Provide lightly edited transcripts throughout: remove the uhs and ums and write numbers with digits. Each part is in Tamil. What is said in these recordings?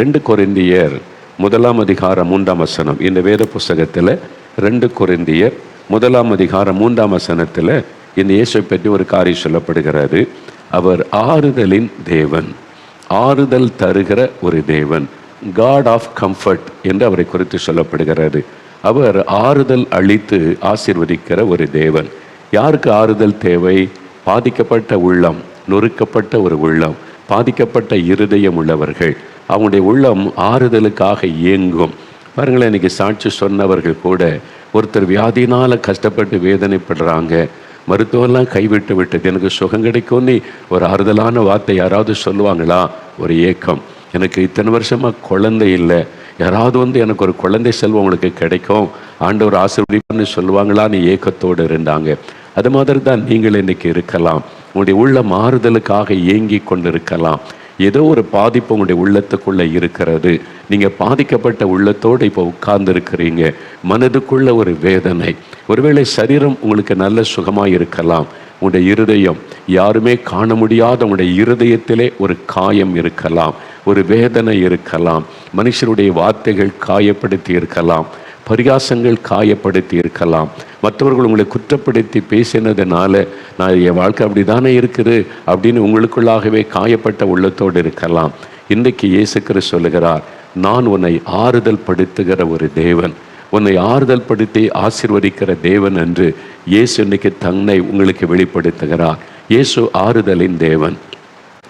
2 கொரிந்தியர் 1:3 இந்த வேத புஸ்தகத்தில் 2 கொரிந்தியர் 1:3 இந்த இயேசுவை பற்றி ஒரு காரியம் சொல்லப்படுகிறது. அவர் ஆறுதலின் தேவன், ஆறுதல் தருகிற ஒரு தேவன், காட் ஆஃப் கம்ஃபர்ட் என்று அவரை குறித்து சொல்லப்படுகிறது. அவர் ஆறுதல் அளித்து ஆசீர்வதிக்கிற ஒரு தேவன். யாருக்கு ஆறுதல் தேவை? பாதிக்கப்பட்ட உள்ளம், நொறுக்கப்பட்ட ஒரு உள்ளம், பாதிக்கப்பட்ட இருதயம் உள்ளவர்கள். அவங்களுடைய உள்ளம் ஆறுதலுக்காக இயங்கும். பாருங்களேன், இன்னைக்கு சாட்சி சொன்னவர்கள் கூட ஒருத்தர் வியாதினால் கஷ்டப்பட்டு வேதனைப்படுறாங்க. மருத்துவம்லாம் கைவிட்டு விட்டது, எனக்கு சுகம் கிடைக்கும்னு ஒரு ஆறுதலான வார்த்தை யாராவது சொல்லுவாங்களா? ஒரு ஏக்கம். எனக்கு இத்தனை வருஷமாக குழந்தை இல்லை, யாராவது எனக்கு ஒரு குழந்தை செல்வம் உங்களுக்கு கிடைக்கும், ஆண்டவர் ஆசீர்வதிப்பார்னு சொல்லுவாங்களான்னு ஏக்கத்தோடு இருந்தாங்க. அது மாதிரி தான் நீங்கள் இன்னைக்கு இருக்கலாம். உங்களுடைய உள்ள மாறுதலுக்காக ஏங்கி கொண்டு இருக்கலாம். ஏதோ ஒரு பாதிப்பு உங்களுடைய உள்ளத்துக்குள்ளே இருக்கிறது. நீங்கள் பாதிக்கப்பட்ட உள்ளத்தோடு இப்போ உட்கார்ந்து இருக்கிறீங்க. மனதுக்குள்ள ஒரு வேதனை. ஒருவேளை சரீரம் உங்களுக்கு நல்ல சுகமாக இருக்கலாம், உங்களுடைய இருதயம் யாருமே காண முடியாத உங்களுடைய இருதயத்திலே ஒரு காயம் இருக்கலாம், ஒரு வேதனை இருக்கலாம். மனுஷருடைய வார்த்தைகள் காயப்படுத்தி இருக்கலாம், பரிகாசங்கள் காயப்படுத்தி இருக்கலாம். மற்றவர்கள் உங்களை குற்றப்படுத்தி பேசினதுனால நான் என் வாழ்க்கை அப்படி தானே இருக்குது அப்படின்னு உங்களுக்குள்ளாகவே காயப்பட்ட உள்ளத்தோடு இருக்கலாம். இன்றைக்கு இயேசு கிறிஸ்து சொல்லுகிறார், நான் உன்னை ஆறுதல் படுத்துகிற ஒரு தேவன், உன்னை ஆறுதல் படுத்தி ஆசீர்வதிக்கிற தேவன் என்று இயேசு இன்னைக்கு தன்னை உங்களுக்கு வெளிப்படுத்துகிறார். இயேசு ஆறுதலின் தேவன்.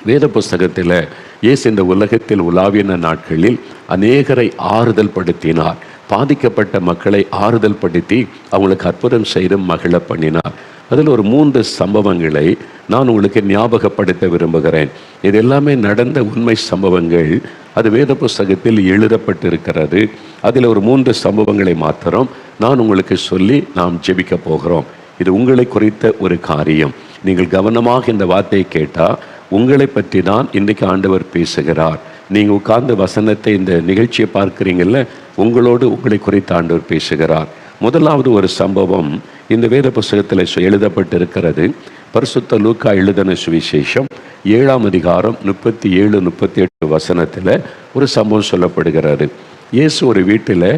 வேத புஸ்தகத்தில் இயேசு இந்த உலகத்தில் உலாவின நாட்களில் அநேகரை ஆறுதல் படுத்தினார். பாதிக்கப்பட்ட மக்களை ஆறுதல் படுத்தி அவங்களுக்கு அற்புதம் செய்து மகிழ பண்ணினார். அதில் ஒரு 3 சம்பவங்களை நான் உங்களுக்கு ஞாபகப்படுத்த விரும்புகிறேன். இது எல்லாமே நடந்த உண்மை சம்பவங்கள். அது வேத புஸ்தகத்தில் எழுதப்பட்டிருக்கிறது. அதில் ஒரு 3 சம்பவங்களை மாத்திரம் நான் உங்களுக்கு சொல்லி நாம் ஜெபிக்க போகிறோம். இது உங்களை குறித்த ஒரு காரியம். நீங்கள் கவனமாக இந்த வார்த்தையை கேட்டால் உங்களை பற்றி தான் இன்றைக்கு ஆண்டவர் பேசுகிறார். நீங்கள் உட்கார்ந்து வசனத்தை, இந்த நிகழ்ச்சியை பார்க்குறீங்கல்ல, உங்களோடு உங்களை குறித்து ஆண்டவர் பேசுகிறார். முதலாவது ஒரு சம்பவம் இந்த வேத புஸ்தகத்தில் எழுதப்பட்டிருக்கிறது. பரிசுத்த லூக்கா எழுதின சுவிசேஷம் 7 37-38 ஒரு சம்பவம் சொல்லப்படுகிறது. இயேசு ஒரு வீட்டில்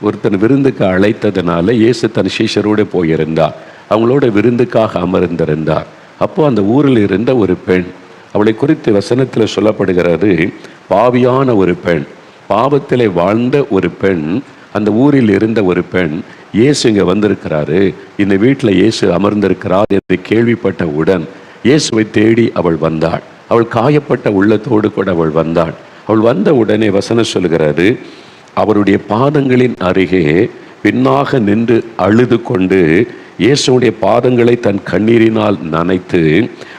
ஒருத்தன் விருந்துக்கு அழைத்ததுனால இயேசு தன் சீஷரோடு போயிருந்தார். அவங்களோட விருந்துக்காக அமர்ந்திருந்தார். அப்போ அந்த ஊரில் இருந்த ஒரு பெண், அவளை குறித்து வசனத்தில் சொல்லப்படுகிறது, பாவியான ஒரு பெண், பாவத்திலே வாழ்ந்த ஒரு பெண், அந்த ஊரில் இருந்த ஒரு பெண். இயேசு இங்கே வந்திருக்கிறாரு, இந்த வீட்டில் இயேசு அமர்ந்திருக்கிறார் என்று கேள்விப்பட்டவுடன் இயேசுவை தேடி அவள் வந்தாள். அவள் காயப்பட்ட உள்ளத்தோடு கூட அவள் வந்தாள். அவள் வந்த உடனே வசனம் சொல்கிறது, அவருடைய பாதங்களின் அருகே பின்னாக நின்று அழுது கொண்டு இயேசுடைய பாதங்களை தன் கண்ணீரினால் நனைத்து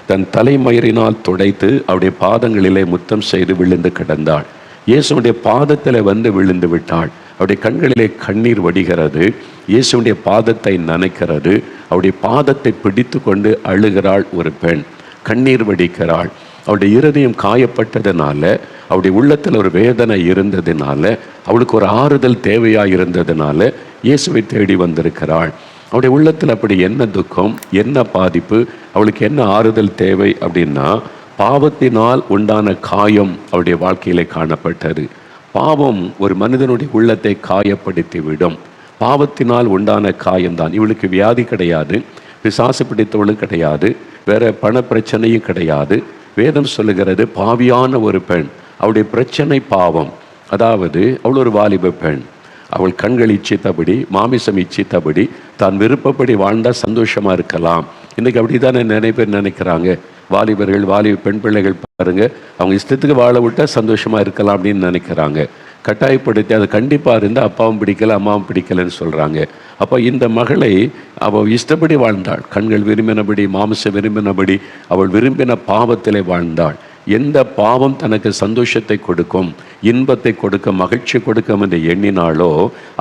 தன் தலைமயிரினால் துடைத்து அவருடைய பாதங்களிலே முத்தம் செய்து விழுந்து கிடந்தாள். இயேசுடைய பாதத்தில் வந்து விழுந்து விட்டாள். அவருடைய கண்களிலே கண்ணீர் வடிகிறது. இயேசுடைய பாதத்தை நனைக்கிறது. அவருடைய பாதத்தை பிடித்து கொண்டு அழுகிறாள் ஒரு பெண், கண்ணீர் வடிக்கிறாள். அவருடைய இருதயம் காயப்பட்டதுனால, அவருடைய உள்ளத்தில் ஒரு வேதனை இருந்ததுனால, அவளுக்கு ஒரு ஆறுதல் தேவையாக இருந்ததுனால இயேசுவை தேடி வந்திருக்கிறாள். அவருடைய உள்ளத்தில் அப்படி என்ன துக்கம், என்ன பாதிப்பு, அவளுக்கு என்ன ஆறுதல் தேவை அப்படின்னா, பாவத்தினால் உண்டான காயம் அவருடைய வாழ்க்கையிலே காணப்பட்டது. பாவம் ஒரு மனிதனுடைய உள்ளத்தை காயப்படுத்தி விடும். பாவத்தினால் உண்டான காயம்தான். இவளுக்கு வியாதி கிடையாது, பிசாசு பிடித்தவளும் கிடையாது, வேற பண பிரச்சனையும் கிடையாது. வேதம் சொல்லுகிறது, பாவியான ஒரு பெண், அவளுடைய பிரச்சனை பாவம். அதாவது அவள் ஒரு வாலிப பெண். அவள் கண்கள் இச்சித்தபடி, மாமிசம் இச்சித்தபடி, தான் விருப்பப்படி வாழ்ந்தால் சந்தோஷமாக இருக்கலாம். இன்றைக்கி அப்படி தானே நிறைய பேர் நினைக்கிறாங்க. வாலிபர்கள், வாலிப பெண் பிள்ளைகள் பாருங்க, அவங்க இஷ்டத்துக்கு வாழ விட்டால் சந்தோஷமாக இருக்கலாம் அப்படின்னு நினைக்கிறாங்க. கட்டாயப்படுத்தி அது கண்டிப்பாக இருந்தால் அப்பாவும் பிடிக்கலை அம்மாவும் பிடிக்கலைன்னு சொல்கிறாங்க. அப்போ இந்த மகளை அவள் இஷ்டப்படி வாழ்ந்தாள். கண்கள் விரும்பினபடி, மாமிசம் விரும்பினபடி அவள் விரும்பின பாவத்திலே வாழ்ந்தாள். எந்த பாவம் தனக்கு சந்தோஷத்தை கொடுக்கும், இன்பத்தை கொடுக்கும், மகிழ்ச்சி கொடுக்கும் என்று எண்ணினாலோ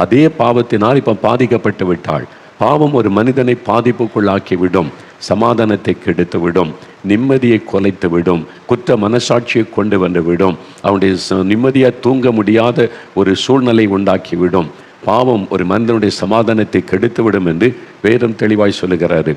அதே பாவத்தினால் இப்போ பாதிக்கப்பட்டு விட்டாள். பாவம் ஒரு மனிதனை பாதிப்புக்குள்ளாக்கி விடும், சமாதானத்தை கெடுத்து விடும், நிம்மதியை குலைத்து விடும், குற்ற மனசாட்சியை கொண்டு வந்து விடும், அவனுடைய நிம்மதியாக தூங்க முடியாத ஒரு சூழ்நிலை உண்டாக்கி விடும். பாவம் ஒரு மனிதனுடைய சமாதானத்தை கெடுத்து விடும் என்று வேதம் தெளிவாய் சொல்லுகிறாரு.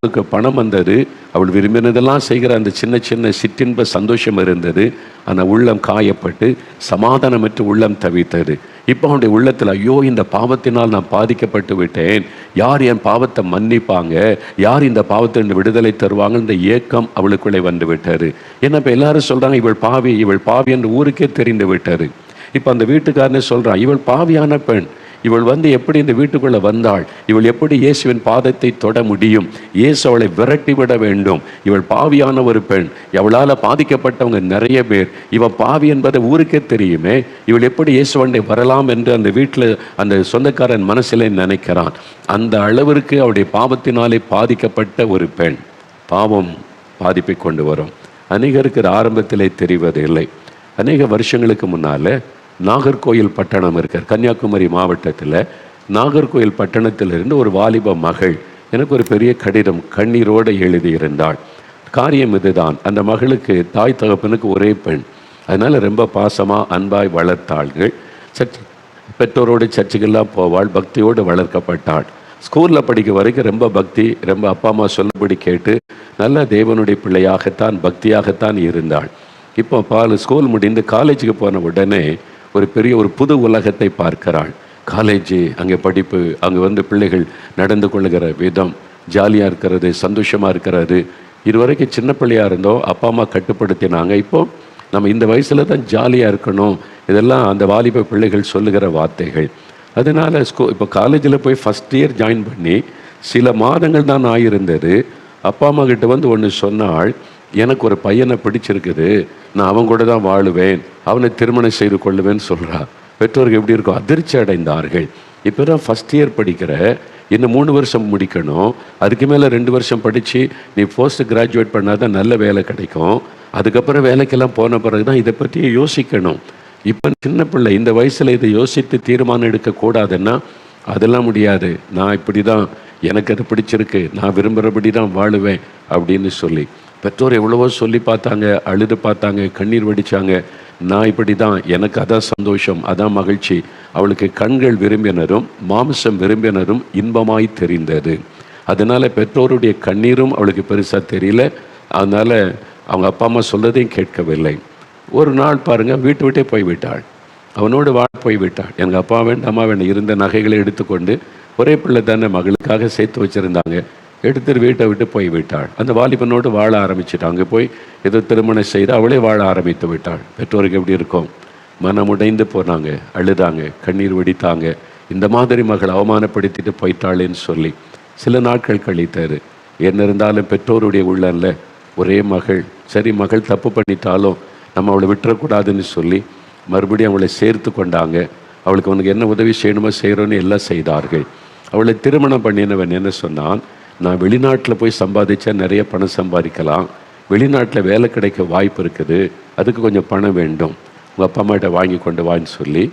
அவளுக்கு பணம் வந்தது, அவள் விரும்பினதெல்லாம் செய்கிற அந்த சின்ன சின்ன சிற்றின்ப சந்தோஷம் இருந்தது. ஆனால் உள்ளம் காயப்பட்டு சமாதானமற்று உள்ளம் தவித்தது. இப்போ அவனுடைய உள்ளத்தில், ஐயோ இந்த பாவத்தினால் நான் பாதிக்கப்பட்டு விட்டேன், யார் என் பாவத்தை மன்னிப்பாங்க, யார் இந்த பாவத்திலிருந்து விடுதலை தருவாங்க, இந்த ஏக்கம் அவளுக்குள்ளே வந்து விட்டாரு. ஏன்னா இப்போ எல்லாரும் சொல்கிறாங்க இவள் பாவி, இவள் பாவி என்று ஊருக்கே தெரிந்து விட்டாரு. இப்போ அந்த வீட்டுக்காரனே சொல்கிறான், இவள் பாவியான பெண், இவள் எப்படி இந்த வீட்டுக்குள்ளே வந்தாள், இவள் எப்படி இயேசுவின் பாதத்தை தொட முடியும், இயேசு அவளை விரட்டி விட வேண்டும், இவள் பாவியான ஒரு பெண், அவளால் பாதிக்கப்பட்டவங்க நிறைய பேர், இவள் பாவி என்பதை ஊருக்கே தெரியுமே, இவள் எப்படி இயேசுவண்டை வரலாம் என்று அந்த வீட்டில் அந்த சொந்தக்காரன் மனசிலே நினைக்கிறான். அந்த அளவிற்கு அவளுடைய பாவத்தினாலே பாதிக்கப்பட்ட ஒரு பெண். பாவம் பாதிப்பை கொண்டு வரும். அநேகருக்கு ஆரம்பத்திலே தெரிவதில்லை. அநேக வருஷங்களுக்கு முன்னால் நாகர்கோயில் பட்டணம் இருக்கார், கன்னியாகுமரி மாவட்டத்தில். நாகர்கோயில் பட்டணத்திலிருந்து ஒரு வாலிப மகள் எனக்கு ஒரு பெரிய கடிதம் கண்ணீரோடு எழுதியிருந்தாள். காரியம் இதுதான், அந்த மகளுக்கு தாய் தகப்பனுக்கு ஒரே பெண், அதனால் ரொம்ப பாசமாக அன்பாய் வளர்த்தாள்கள். பெற்றோரோடு சர்ச்சுக்கெல்லாம் போவாள், பக்தியோடு வளர்க்கப்பட்டாள். ஸ்கூலில் படிக்க வரைக்கும் ரொம்ப பக்தி, ரொம்ப அப்பா அம்மா சொல்லபடி கேட்டு நல்ல தேவனுடைய பிள்ளையாகத்தான் பக்தியாகத்தான் இருந்தாள். இப்போ ஸ்கூல் முடிந்து காலேஜுக்கு போன உடனே ஒரு புது உலகத்தை பார்க்கிறாள். காலேஜ், அங்கே படிப்பு, அங்கே பிள்ளைகள் நடந்து கொள்ளுகிற விதம், ஜாலியாக இருக்கிறது, சந்தோஷமாக இருக்கிறது. இதுவரைக்கும் சின்ன பிள்ளையாக இருந்தோம், அப்பா அம்மா கட்டுப்படுத்தினாங்க. இப்போது நம்ம இந்த வயசில் தான் ஜாலியாக இருக்கணும், இதெல்லாம் அந்த வாலிப பிள்ளைகள் சொல்லுகிற வார்த்தைகள். அதனால் இப்போ காலேஜில் போய் ஃபஸ்ட் இயர் ஜாயின் பண்ணி சில மாதங்கள் தான் ஆகியிருந்தது. அப்பா அம்மா கிட்ட ஒன்று சொன்னாள், எனக்கு ஒரு பையனை பிடிச்சிருக்குது, நான் அவன் கூட தான் வாழுவேன், அவனை திருமணம் செய்து கொள்ளுவேன்னு சொல்கிறா. பெற்றோருக்கு எப்படி இருக்கும், அதிர்ச்சி அடைந்தார்கள். இப்போ தான் ஃபஸ்ட் இயர் படிக்கிற, இன்னும் 3 வருஷம் முடிக்கணும், அதுக்கு மேலே 2 வருஷம் படித்து நீ போஸ்ட் கிராஜுவேட் பண்ணால் தான் நல்ல வேலை கிடைக்கும், அதுக்கப்புறம் வேலைக்கெல்லாம் போன பிறகு தான் இதை பற்றியே யோசிக்கணும். இப்போ சின்ன பிள்ளை இந்த வயசில் இதை யோசித்து தீர்மானம் எடுக்கக்கூடாதுன்னா அதெல்லாம் முடியாது, நான் இப்படி தான், எனக்கு அது பிடிச்சிருக்கு, நான் விரும்புகிறபடி தான் வாழுவேன் அப்படின்னு சொல்லி பெற்றோர் எவ்வளவோ சொல்லி பார்த்தாங்க, அழுது பார்த்தாங்க, கண்ணீர் வடித்தாங்க. நான் இப்படி தான், எனக்கு அதான் சந்தோஷம், அதான் மகிழ்ச்சி. அவளுக்கு கண்கள் விரும்பினரும் மாமிசம் விரும்பினரும் இன்பமாய் தெரிந்தது. அதனால் பெற்றோருடைய கண்ணீரும் அவளுக்கு பெருசாக தெரியல. அதனால் அவங்க அப்பா அம்மா சொல்றதையும் கேட்கவில்லை. ஒரு நாள் பாருங்கள், வீட்டு விட்டே போய்விட்டாள், அவனோடு வாழ போய்விட்டாள். எனக்கு அப்பா வேண்டாம் அம்மா வேண்டாம், இருந்த நகைகளை எடுத்துக்கொண்டு, ஒரே பிள்ளை தானே மகளுக்காக சேர்த்து வச்சுருந்தாங்க, எடுத்துட்டு வீட்டை விட்டு போய்விட்டாள். அந்த வாலிபனோடு வாழ ஆரம்பிச்சிட்டாள். அங்கே போய் ஏதோ திருமணம் செய்து அவளே வாழ ஆரம்பித்து விட்டாள். பெற்றோருக்கு எப்படி இருக்கும், மனமுடைந்து போனாங்க, அழுதாங்க, கண்ணீர் வெடித்தாங்க, இந்த மாதிரி மகள் அவமானப்படுத்திட்டு போயிட்டாளேன்னு சொல்லி. சில நாட்கள் கழித்தாரு. என்ன இருந்தாலும் பெற்றோருடைய உள்ளல்ல, ஒரே மகள், சரி மகள் தப்பு பண்ணிட்டாலும் நம்ம அவளை விட்டுறக்கூடாதுன்னு சொல்லி மறுபடியும் அவளை சேர்த்து கொண்டாங்க. அவளுக்கு அவனுக்கு என்ன உதவி செய்யணுமோ செய்கிறோன்னு எல்லாம் செய்தார்கள். அவளை திருமணம் பண்ணினவன் என்ன சொன்னான், நான் வெளிநாட்டில் போய் சம்பாதிச்சா நிறைய பணம் சம்பாதிக்கலாம், வெளிநாட்டில் வேலை கிடைக்க வாய்ப்பு இருக்குது, அதுக்கு கொஞ்சம் பணம் வேண்டும், உங்கள் அப்பா அம்மாட்ட வாங்கி கொண்டு வான்னு சொல்லி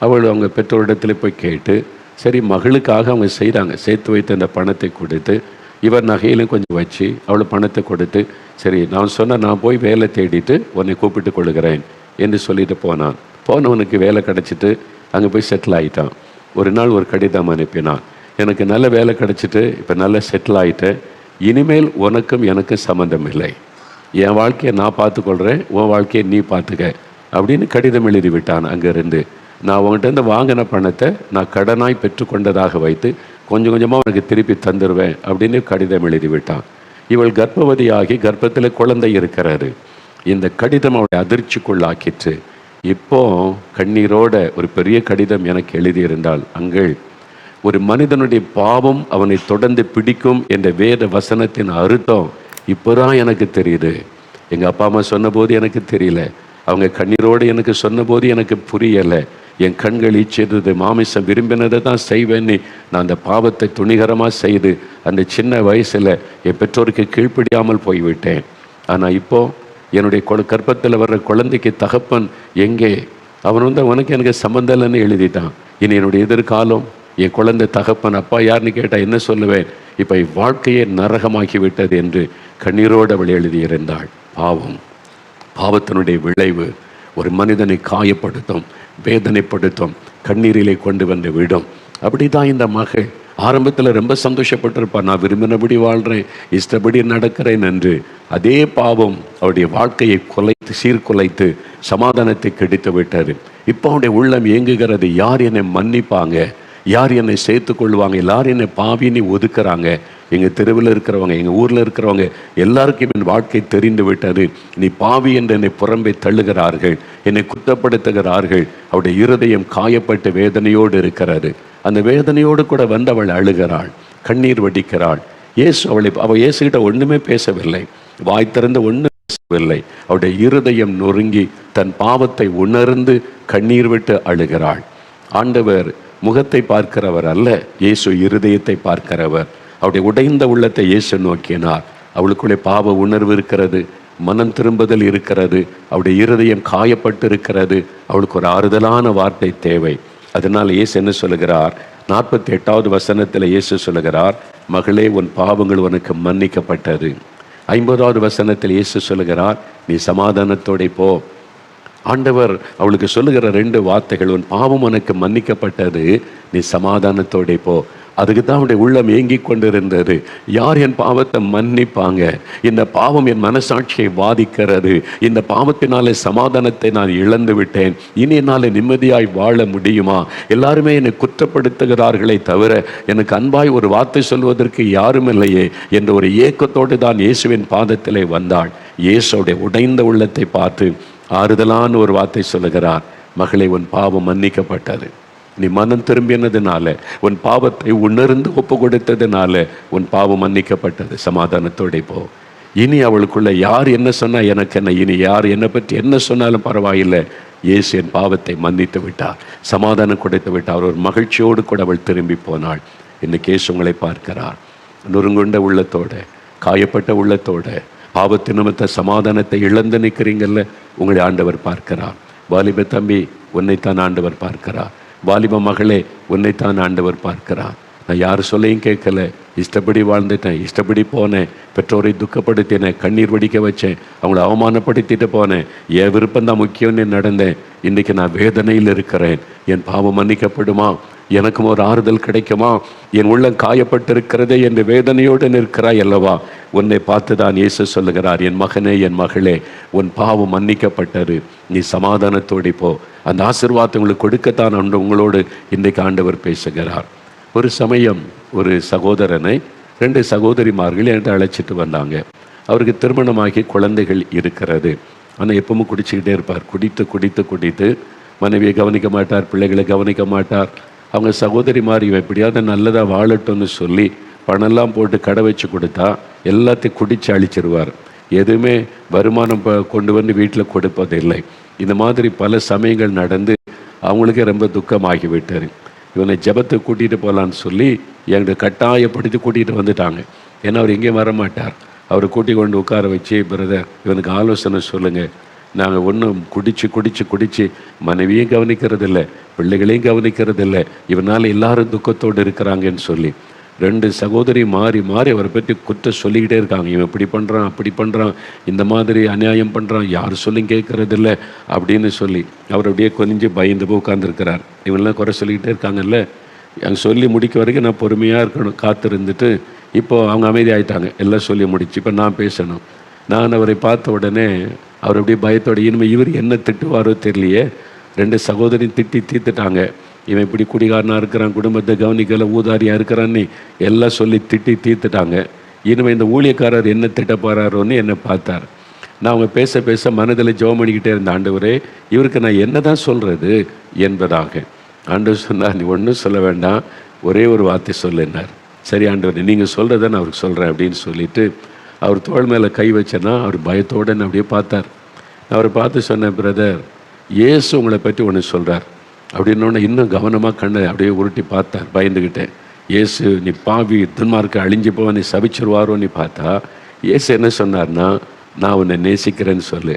அவங்க பெற்றோரிடத்துல போய் கேட்டு, சரி மகளுக்காக அவங்க செய்கிறாங்க, சேர்த்து வைத்து அந்த பணத்தை கொடுத்து, இவர் நகையிலும் கொஞ்சம் வச்சு அவளை பணத்தை கொடுத்து, சரி நான் சொன்ன நான் போய் வேலை தேடிட்டு உன்னை கூப்பிட்டு கொள்கிறேன் என்று சொல்லிட்டு போனான். போனவனுக்கு வேலை கிடச்சிட்டு அங்கே போய் செட்டில் ஆகிட்டான். ஒரு நாள் ஒரு கடிதம் அனுப்பினான், எனக்கு நல்ல வேலை கிடச்சிட்டு இப்போ நல்லா செட்டில் ஆகிட்டேன், இனிமேல் உனக்கும் எனக்கும் சம்மந்தம் இல்லை, என் வாழ்க்கையை நான் பார்த்துக்கொள்கிறேன், உன் வாழ்க்கையை நீ பார்த்துக்க அப்படின்னு கடிதம் எழுதி விட்டான். அங்கேருந்து நான் உங்கள்கிட்ட வாங்கின பணத்தை நான் கடனாய் பெற்றுக்கொண்டதாக வைத்து கொஞ்சம் கொஞ்சமாக உனக்கு திருப்பி தந்துடுவேன் அப்படின்னு கடிதம் எழுதி விட்டான். இவள் கர்ப்பவதியாகி கர்ப்பத்தில் குழந்தை இருக்கிறாரு. இந்த கடிதம் அவளை அதிர்ச்சிக்குள்ளாக்கிற்று. இப்போ கண்ணீரோட ஒரு பெரிய கடிதம் எனக்கு எழுதியிருந்தால், அங்கள் ஒரு மனிதனுடைய பாவம் அவனை தொடர்ந்து பிடிக்கும் என்ற வேத வசனத்தின் அர்த்தம் இப்போதான் எனக்கு தெரியுது. எங்கள் அப்பா அம்மா சொன்னபோது எனக்கு தெரியல, அவங்க கண்ணீரோடு எனக்கு சொன்னபோது எனக்கு புரியலை. என் கண்கள் ஈச்சது மாமிசம் விரும்பினதை தான் செய்வேன்னு நான் அந்த பாவத்தை துணிகரமாக செய்து அந்த சின்ன வயசில் என் பெற்றோருக்கு கீழ்ப்படியாமல் போய்விட்டேன். ஆனால் இப்போது என்னுடைய கர்ப்பத்தில் வர்ற குழந்தைக்கு தகப்பன் எங்கே, அவன் உனக்கு எனக்கு சம்மந்தம் இல்லைன்னு எழுதிட்டான். இனி என்னுடைய எதிர்காலம், என் குழந்தை தகப்பன் அப்பா யாருன்னு கேட்டால் என்ன சொல்லுவேன், இப்போ வாழ்க்கையே நரகமாகி விட்டது என்று கண்ணீரோடு அவள் எழுதியிருந்தாள். பாவத்தினுடைய விளைவு ஒரு மனிதனை காயப்படுத்தும், வேதனைப்படுத்தும், கண்ணீரிலே கொண்டு வந்து விடும். அப்படி தான் இந்த மகள் ஆரம்பத்தில் ரொம்ப சந்தோஷப்பட்டிருப்பார், நான் விரும்பினபடி வாழ்கிறேன், இஷ்டப்படி நடக்கிறேன் என்று. அதே பாவம் அவருடைய வாழ்க்கையை சீர்குலைத்து சமாதானத்தை கெடுத்து விட்டது. இப்போ அவருடைய உள்ளம் இயங்குகிறது, யார் என்னை மன்னிப்பாங்க, யார் என்னை சேர்த்து கொள்வாங்க, எல்லாரும் என்னை பாவின்னு ஒதுக்குறாங்க. எங்கள் தெருவில் இருக்கிறவங்க, எங்கள் ஊரில் இருக்கிறவங்க எல்லாருக்கும் என் வாழ்க்கை தெரிந்து விட்டது. நீ பாவி என்று என்னை புறம்பே தள்ளுகிறார்கள், என்னை குற்றப்படுத்துகிறார்கள். அவருடைய இருதயம் காயப்பட்டு வேதனையோடு இருக்கிறது. அந்த வேதனையோடு கூட வந்து அவள் அழுகிறாள், கண்ணீர் வடிக்கிறாள். அவள் இயேசுகிட்ட ஒன்றுமே பேசவில்லை, வாய் திறந்து ஒன்றும் பேசவில்லை. அவருடைய இருதயம் நொறுங்கி தன் பாவத்தை உணர்ந்து கண்ணீர் விட்டு அழுகிறாள். ஆண்டவர் முகத்தை பார்க்கிறவர் அல்ல, இயேசு இருதயத்தை பார்க்கிறவர். அவருடைய உடைந்த உள்ளத்தை இயேசு நோக்கினார். அவளுக்குள்ளே பாவ உணர்வு இருக்கிறது, மனம் திரும்புதல் இருக்கிறது, அவருடைய இருதயம் காயப்பட்டு இருக்கிறது. அவளுக்கு ஒரு ஆறுதலான வார்த்தை தேவை. அதனால் இயேசு என்ன சொல்லுகிறார்? 48வது வசனத்தில் இயேசு சொல்லுகிறார், மகளே, உன் பாவங்கள் உனக்கு மன்னிக்கப்பட்டது. 50வது வசனத்தில் இயேசு சொல்லுகிறார், நீ சமாதானத்தோടെ போ. ஆண்டவர் அவளுக்கு சொல்லுகிற 2 வார்த்தைகள், உன் பாவம் உனக்கு மன்னிக்கப்பட்டது, நீ சமாதானத்தோടെ போ. அதுக்கு தான் அவனுடைய உள்ளம் ஏங்கி கொண்டிருந்தது. யார் என் பாவத்தை மன்னிப்பாங்க? இந்த பாவம் என் மனசாட்சியை பாதிக்கிறது. இந்த பாவத்தினாலே சமாதானத்தை நான் இழந்து விட்டேன். இனி என்னால் நிம்மதியாய் வாழ முடியுமா? எல்லாருமே என்னை குற்றப்படுத்துகிறார்களே தவிர எனக்கு அன்பாய் ஒரு வார்த்தை சொல்வதற்கு யாரும் இல்லையே என்ற ஒரு ஏக்கத்தோடு தான் இயேசுவின் பாதத்திலே வந்தாள். இயேசுடைய உடைந்த உள்ளத்தை பார்த்து ஆறுதலான ஒரு வார்த்தை சொல்லுகிறார், மகளே, உன் பாவம் மன்னிக்கப்பட்டது. நீ மனம் திரும்பினதுனால, உன் பாவத்தை உணர்ந்து ஒப்பு கொடுத்ததுனால உன் பாவம் மன்னிக்கப்பட்டது. சமாதானத்தோടെ போ. இனி அவளுக்குள்ள யார் என்ன சொன்னா எனக்கு என்ன, இனி யார் என்னை பற்றி என்ன சொன்னாலும் பரவாயில்லை, இயேசு என் பாவத்தை மன்னித்து விட்டார், சமாதானம் கொடுத்து விட்டார். ஒரு மகிழ்ச்சியோடு கூட அவள் திரும்பி போனாள். இன்னைக்கு இயேசு உங்களை பார்க்கிறார். நொறுங்குண்ட உள்ளத்தோட, காயப்பட்ட உள்ளத்தோட, பாவத்து நிமித்த சமாதானத்தை இழந்து நிற்கிறீங்கல்ல, உங்களை ஆண்டவர் பார்க்கிறார். வாலிப தம்பி, உன்னைத்தான் ஆண்டவர் பார்க்கிறார். வாலிப மகளே, உன்னைத்தான் ஆண்டவர் பார்க்கிறார். நான் யார் சொல்லையும் கேட்கல, இஷ்டப்படி வாழ்ந்துட்டேன், இஷ்டப்படி போனேன், பெற்றோரை துக்கப்படுத்தினேன், கண்ணீர் வடிக்க வச்சேன், அவங்கள அவமானப்படுத்திட்டு போனேன், என் விருப்பம்தான் முக்கியம்னு நடந்தேன். இன்றைக்கி நான் வேதனையில் இருக்கிறேன். என் பாவம் மன்னிக்கப்படுமா? எனக்கும் ஒரு ஆறுதல் கிடைக்குமா? என் உள்ளம் காயப்பட்டிருக்கிறதே என்று வேதனையோடு நிற்கிறாய் அல்லவா? உன்னை பார்த்து தான் இயேசு சொல்லுகிறார், என் மகனே, என் மகளே, உன் பாவம் மன்னிக்கப்பட்டது, நீ சமாதானத்தோடு போ. அந்த ஆசீர்வாதத்தை உங்களுக்கு கொடுக்கத்தான் உங்களோடு இன்றைக்கு ஆண்டவர் பேசுகிறார். ஒரு சமயம் ஒரு சகோதரனை 2 சகோதரிமார்கள் என்று அழைச்சிட்டு வந்தாங்க. அவருக்கு திருமணமாகி குழந்தைகள் இருக்கிறது. ஆனால் எப்பவும் குடிச்சிக்கிட்டே இருப்பார். குடித்து மனைவியை கவனிக்க மாட்டார், பிள்ளைகளை கவனிக்க மாட்டார். அவங்க சகோதரிமார் இவன் எப்படியாவது நல்லதாக வாழட்டும்னு சொல்லி பணம்லாம் போட்டு கடை வச்சு கொடுத்தா எல்லாத்தையும் குடித்து அழிச்சிருவார். எதுவுமே வருமானம் கொண்டு வந்து வீட்டில் கொடுப்பதில்லை. இந்த மாதிரி பல சமயங்கள் நடந்து அவங்களுக்கே ரொம்ப துக்கமாகி விட்டார். இவனை ஜெபத்தை கூட்டிகிட்டு போகலான்னு சொல்லி என்கிட்ட கட்டாயப்படுத்தி கூட்டிகிட்டு வந்துட்டாங்க. ஏன்னா அவர் எங்கேயும் வரமாட்டார். அவரை கூட்டி கொண்டு உட்கார வச்சு, பிரதர், இவனுக்கு ஆலோசனை சொல்லுங்கள். நாங்கள் ஒன்றும் குடித்து மனைவியும் கவனிக்கிறதில்ல, பிள்ளைகளையும் கவனிக்கிறதில்ல, இவனால் எல்லாரும் துக்கத்தோடு இருக்கிறாங்கன்னு சொல்லி 2 சகோதரி மாறி அவரை பற்றி குற்றம் சொல்லிக்கிட்டே இருக்காங்க. இவன் இப்படி பண்ணுறான், அப்படி பண்ணுறான், இந்த மாதிரி அநியாயம் பண்ணுறான், யார் சொல்லியும் கேட்கறதில்ல அப்படின்னு சொல்லி அவர் அப்படியே கொஞ்சம் பயந்து போய் உட்காந்துருக்கிறார். இவங்கெல்லாம் குறை சொல்லிக்கிட்டே இருக்காங்கல்ல, அங்கே சொல்லி முடிக்க வரைக்கும் நான் பொறுமையாக இருக்கணும், காத்திருந்துட்டு இப்போது அவங்க அமைதியாகிட்டாங்க. எல்லாம் சொல்லி முடிச்சு இப்போ நான் பேசணும். நான் அவரை பார்த்த உடனே அவர் அப்படியே பயத்தோட, இனிமேல் இவர் என்ன திட்டுவாரோ தெரியலையே, 2 சகோதரியும் திட்டி தீர்த்துட்டாங்க. இவன் இப்படி குடிகாரனாக இருக்கிறான், குடும்பத்தை கவனிக்கலை, ஊதாரியாக இருக்கிறான்னு எல்லாம் சொல்லி திட்டி தீர்த்துட்டாங்க. இனிமேல் இந்த ஊழியக்காரர் என்ன திட்ட போகிறாரோன்னு என்னை பார்த்தார். நான் அவங்க பேச மனதில் ஜெபம் பண்ணிக்கிட்டே இருந்த, ஆண்டவரே, இவருக்கு நான் என்ன தான் சொல்கிறது என்பதாக. ஆண்டவர் சொன்னார், நீ ஒன்றும் சொல்ல வேண்டாம், ஒரே ஒரு வார்த்தை சொல்லினார். சரி ஆண்டவர், நீங்கள் சொல்கிறத நான் அவருக்கு சொல்கிறேன் அப்படின்னு சொல்லிவிட்டு அவர் தோள் மேலே கை வச்சேன்னா அவர் பயத்தோடு என்ன அப்படியே பார்த்தார். நான் அவரை பார்த்து சொன்னேன், பிரதர், இயேசு உங்களை பற்றி ஒன்று சொல்கிறார் அப்படின்னோடனே இன்னும் கவனமாக கண்ணை அப்படியே உருட்டி பார்த்தார். பயந்துக்கிட்டேன். இயேசு, நீ பாவி துன்மார்க்க அழிஞ்சு போவ, நீ சபிச்சிருவாரோன்னு பார்த்தா இயேசு என்ன சொன்னார்னா, நான் உன்னை நேசிக்கிறேன்னு சொல்லு,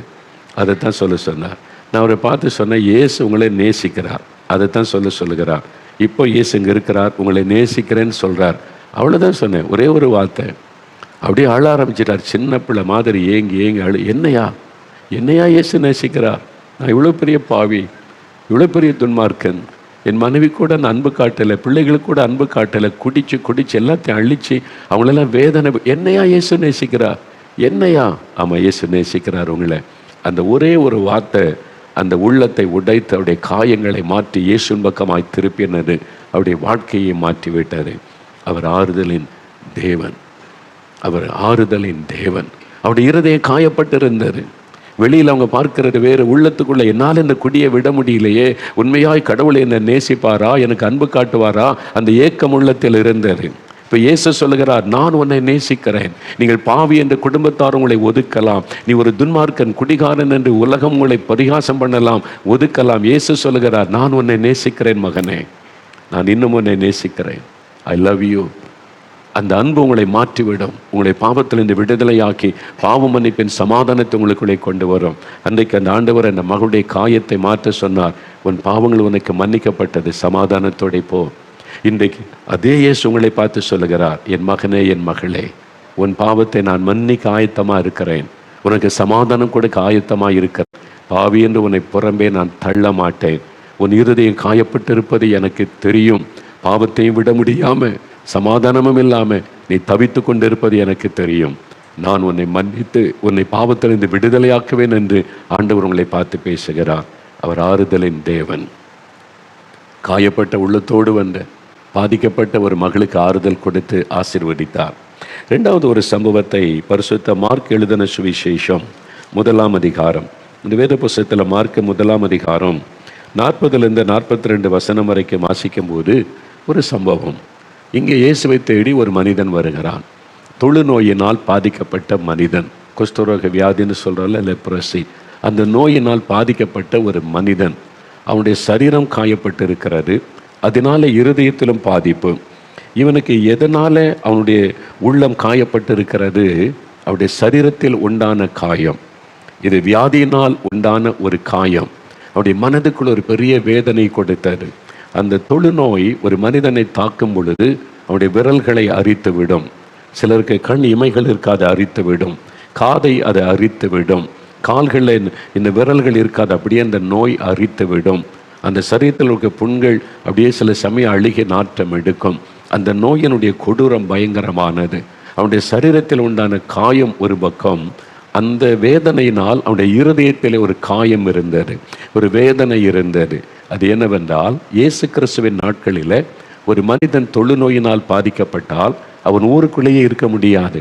அதைத்தான் சொல்ல சொன்னார். நான் அவரை பார்த்து சொன்னேன், இயேசு உங்களை நேசிக்கிறார், அதைத்தான் சொல்லுகிறார். இப்போ இயேசு இங்கே இருக்கிறார், உங்களை நேசிக்கிறேன்னு சொல்கிறார். அவ்வளோதான் சொன்னேன், ஒரே ஒரு வார்த்தை. அப்படியே அழ ஆரம்பிச்சிட்டார். சின்ன பிள்ளை மாதிரி ஏங்கி அழு. என்னையா இயேசு நேசிக்கிறார்? நான் இவ்வளோ பெரிய பாவி, இவ்வளோ பெரிய துன்மார்க்கன், என் மனைவி கூட நான் அன்பு காட்டலை, பிள்ளைகளுக்கு கூட அன்பு காட்டலை, குடிச்சு எல்லாத்தையும் அழிச்சு அவங்களெல்லாம் வேதனை. என்னையா இயேசு நேசிக்கிறார்? என்னையா? ஆமாம், இயேசு நேசிக்கிறார் உங்களை. அந்த ஒரே ஒரு வார்த்தை அந்த உள்ளத்தை உடைத்து அவருடைய காயங்களை மாற்றி இயேசுவின் பக்கமாய் திருப்பினது. அவருடைய வாழ்க்கையை மாற்றி விட்டார். அவர் ஆறுதலின் தேவன். அவர் ஆறுதலின் தேவன். அவருடைய இருதயம் காயப்பட்டிருந்தது. வெளியில் அவங்க பார்க்கிறது வேறு, உள்ளத்துக்குள்ள என்னால் இந்த குடியை விட முடியலையே, உண்மையாய் கடவுளை என்னை நேசிப்பாரா, எனக்கு அன்பு காட்டுவாரா, அந்த ஏக்கம் உள்ளத்தில் இருந்தது. இப்போ இயேசு சொல்லுகிறார், நான் உன்னை நேசிக்கிறேன். நீங்கள் பாவி என்று குடும்பத்தார் உங்களை ஒதுக்கலாம், நீ ஒரு துன்மார்க்கன் குடிகாரன் என்று உலகம் உங்களை பரிகாசம் பண்ணலாம், ஒதுக்கலாம். இயேசு சொல்லுகிறார், நான் உன்னை நேசிக்கிறேன் மகனே, நான் இன்னும் உன்னை நேசிக்கிறேன். I love you. அந்த அன்பு உங்களை மாற்றிவிடும். உங்களை பாவத்திலிருந்து விடுதலையாக்கி பாவ மன்னிப்பின் சமாதானத்தை உங்களுக்குள்ளே கொண்டு வரும். அன்றைக்கு அந்த ஆண்டவர் அந்த மகளுடைய காயத்தை மாற்ற சொன்னார். உன் பாவங்கள் உனக்கு மன்னிக்கப்பட்டது, சமாதானத்தோടെ போ. இன்றைக்கு அதே இயேசு உங்களை பார்த்து சொல்லுகிறார், என் மகனே, என் மகளே, உன் பாவத்தை நான் மன்னிக்க ஆயத்தமாக இருக்கிறேன், உனக்கு சமாதானம் கொடுக்க ஆயத்தமாக இருக்கிறேன். பாவி என்று உன்னை புறம்பே நான் தள்ள மாட்டேன். உன் இருதயம் காயப்பட்டிருப்பது எனக்கு தெரியும். பாவத்தையும் விட முடியாமல் சமாதானமும் இல்லாமல் நீ தவித்து கொண்டிருப்பது எனக்கு தெரியும். நான் உன்னை மன்னித்து உன்னை பாவத்திலிருந்து விடுதலையாக்குவேன் என்று ஆண்டவர் உங்களை பார்த்து பேசுகிறார். அவர் ஆறுதலின் தேவன். காயப்பட்ட உள்ளத்தோடு வந்த பாதிக்கப்பட்ட ஒரு மகளுக்கு ஆறுதல் கொடுத்து ஆசீர்வதித்தார். இரண்டாவது ஒரு சம்பவத்தை பரிசுத்த மார்க் எழுதின சுவிசேஷம் 1ஆம் அதிகாரம், இந்த வேத புஸ்தகத்தில் மார்க் 1ஆம் அதிகாரம் 40 42 வசனம் வரைக்கும் வாசிக்கும் போது ஒரு சம்பவம். இங்கே இயேசுவை தேடி ஒரு மனிதன் வருகிறான். தொழுநோயினால் பாதிக்கப்பட்ட மனிதன், குஷ்டரோக வியாதின்னு சொல்கிறோம்ல, லெப்ரசி, அந்த நோயினால் பாதிக்கப்பட்ட ஒரு மனிதன். அவனுடைய சரீரம் காயப்பட்டு இருக்கிறது, அதனால இருதயத்திலும் பாதிப்பு. இவனுக்கு எதனால் அவனுடைய உள்ளம் காயப்பட்டு இருக்கிறது? அவருடைய சரீரத்தில் உண்டான காயம். இது வியாதியினால் உண்டான ஒரு காயம். அவருடைய மனதுக்குள் ஒரு பெரிய வேதனை கொடுத்தது. அந்த தொழுநோய் ஒரு மனிதனை தாக்கும் பொழுது அவனுடைய விரல்களை அரித்து விடும். சிலருக்கு கண் இமைகள் இருக்காது, அரித்து விடும். காதை அதை அரித்து விடும். கால்களில் இந்த விரல்கள் இருக்காது, அப்படியே அந்த நோய் அரித்து விடும். அந்த சரீரத்தில் இருக்க புண்கள் அப்படியே சில சமயம் அழுகி நாற்றம் எடுக்கும். அந்த நோயினுடைய கொடூரம் பயங்கரமானது. அவனுடைய சரீரத்தில் உண்டான காயம் ஒரு பக்கம், அந்த வேதனையினால் அவனுடைய இருதயத்தில் ஒரு காயம் இருந்தது, ஒரு வேதனை இருந்தது. அது என்னவென்றால், இயேசு கிறிஸ்துவின் நாட்களில் ஒரு மனிதன் தொழுநோயினால் பாதிக்கப்பட்டால் அவன் ஊருக்குள்ளேயே இருக்க முடியாது.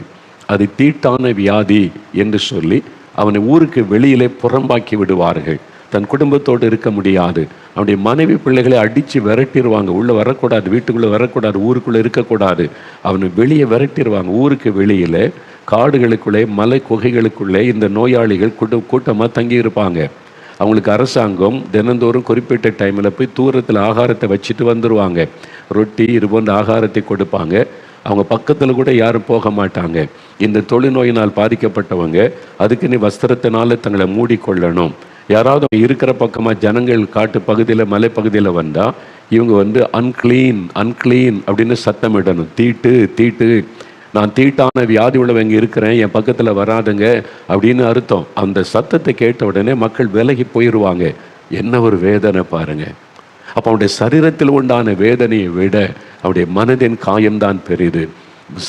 அது தீட்டான வியாதி என்று சொல்லி அவனை ஊருக்கு வெளியிலே புறம்பாக்கி விடுவார்கள். தன் குடும்பத்தோடு இருக்க முடியாது. அவனுடைய மனைவி பிள்ளைகளை அடித்து விரட்டிடுவாங்க. உள்ளே வரக்கூடாது, வீட்டுக்குள்ளே வரக்கூடாது, ஊருக்குள்ளே இருக்கக்கூடாது. அவனை வெளியே விரட்டிடுவாங்க. ஊருக்கு வெளியில் காடுகளுக்குள்ளே மலை குகைகளுக்குள்ளே இந்த நோயாளிகள் கூட்டமாக தங்கி இருப்பாங்க. அவங்களுக்கு அரசாங்கம் தினந்தோறும் குறிப்பிட்ட டைமில் போய் தூரத்தில் ஆகாரத்தை வச்சுட்டு வந்துடுவாங்க. ரொட்டி இது போன்ற ஆகாரத்தை கொடுப்பாங்க. அவங்க பக்கத்தில் கூட யாரும் போக மாட்டாங்க. இந்த தொழுநோயினால் பாதிக்கப்பட்டவங்க அதுக்கு வஸ்திரத்தினால தங்களை மூடிக்கொள்ளணும். யாராவது இருக்கிற பக்கமாக ஜனங்கள் காட்டு பகுதியில் மலைப்பகுதியில் வந்தால் இவங்க அன்க்ளீன் அப்படின்னு சத்தமிடணும். தீட்டு, நான் தீட்டான வியாதி உள்ளவங்க இருக்கிறேன், என் பக்கத்தில் வராதுங்க அப்படின்னு அர்த்தம். அந்த சத்தத்தை கேட்ட உடனே மக்கள் விலகி போயிடுவாங்க. என்ன ஒரு வேதனை பாருங்க. அப்போ அவனுடைய சரீரத்தில் உண்டான வேதனையை விட அவனுடைய மனதின் காயம்தான் பெரிது.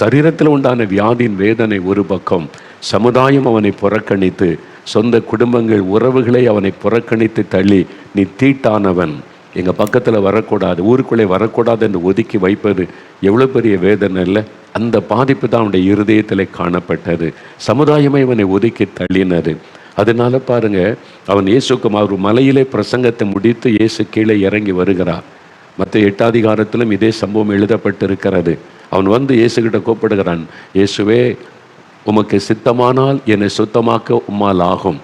சரீரத்தில் உண்டான வியாதியின் வேதனை ஒரு பக்கம், சமுதாயம் அவனை புறக்கணித்து, சொந்த குடும்பங்கள் உறவுகளை அவனை புறக்கணித்து தள்ளி, நீ தீட்டானவன், எங்கள் பக்கத்தில் வரக்கூடாது, ஊருக்குள்ளே வரக்கூடாது என்று ஒதுக்கி வைப்பது எவ்வளோ பெரிய வேதனை இல்லை? அந்த பாதிப்பு தான் அவனுடைய இருதயத்தில் காணப்பட்டது. சமுதாயமே அவனை ஒதுக்கி தள்ளினது. அதனால பாருங்க, அவன் இயேசுக்கு ஒரு மலையிலே பிரசங்கத்தை முடித்து இயேசு கீழே இறங்கி வருகிறார். மற்ற 8ஆம் அதிகாரத்திலும் இதே சம்பவம் எழுதப்பட்டிருக்கிறது. அவன் இயேசுகிட்ட கூப்பிடுகிறான், இயேசுவே, உமக்கு சித்தமானால் என்னை சுத்தமாக்க உம்மால் ஆகும்.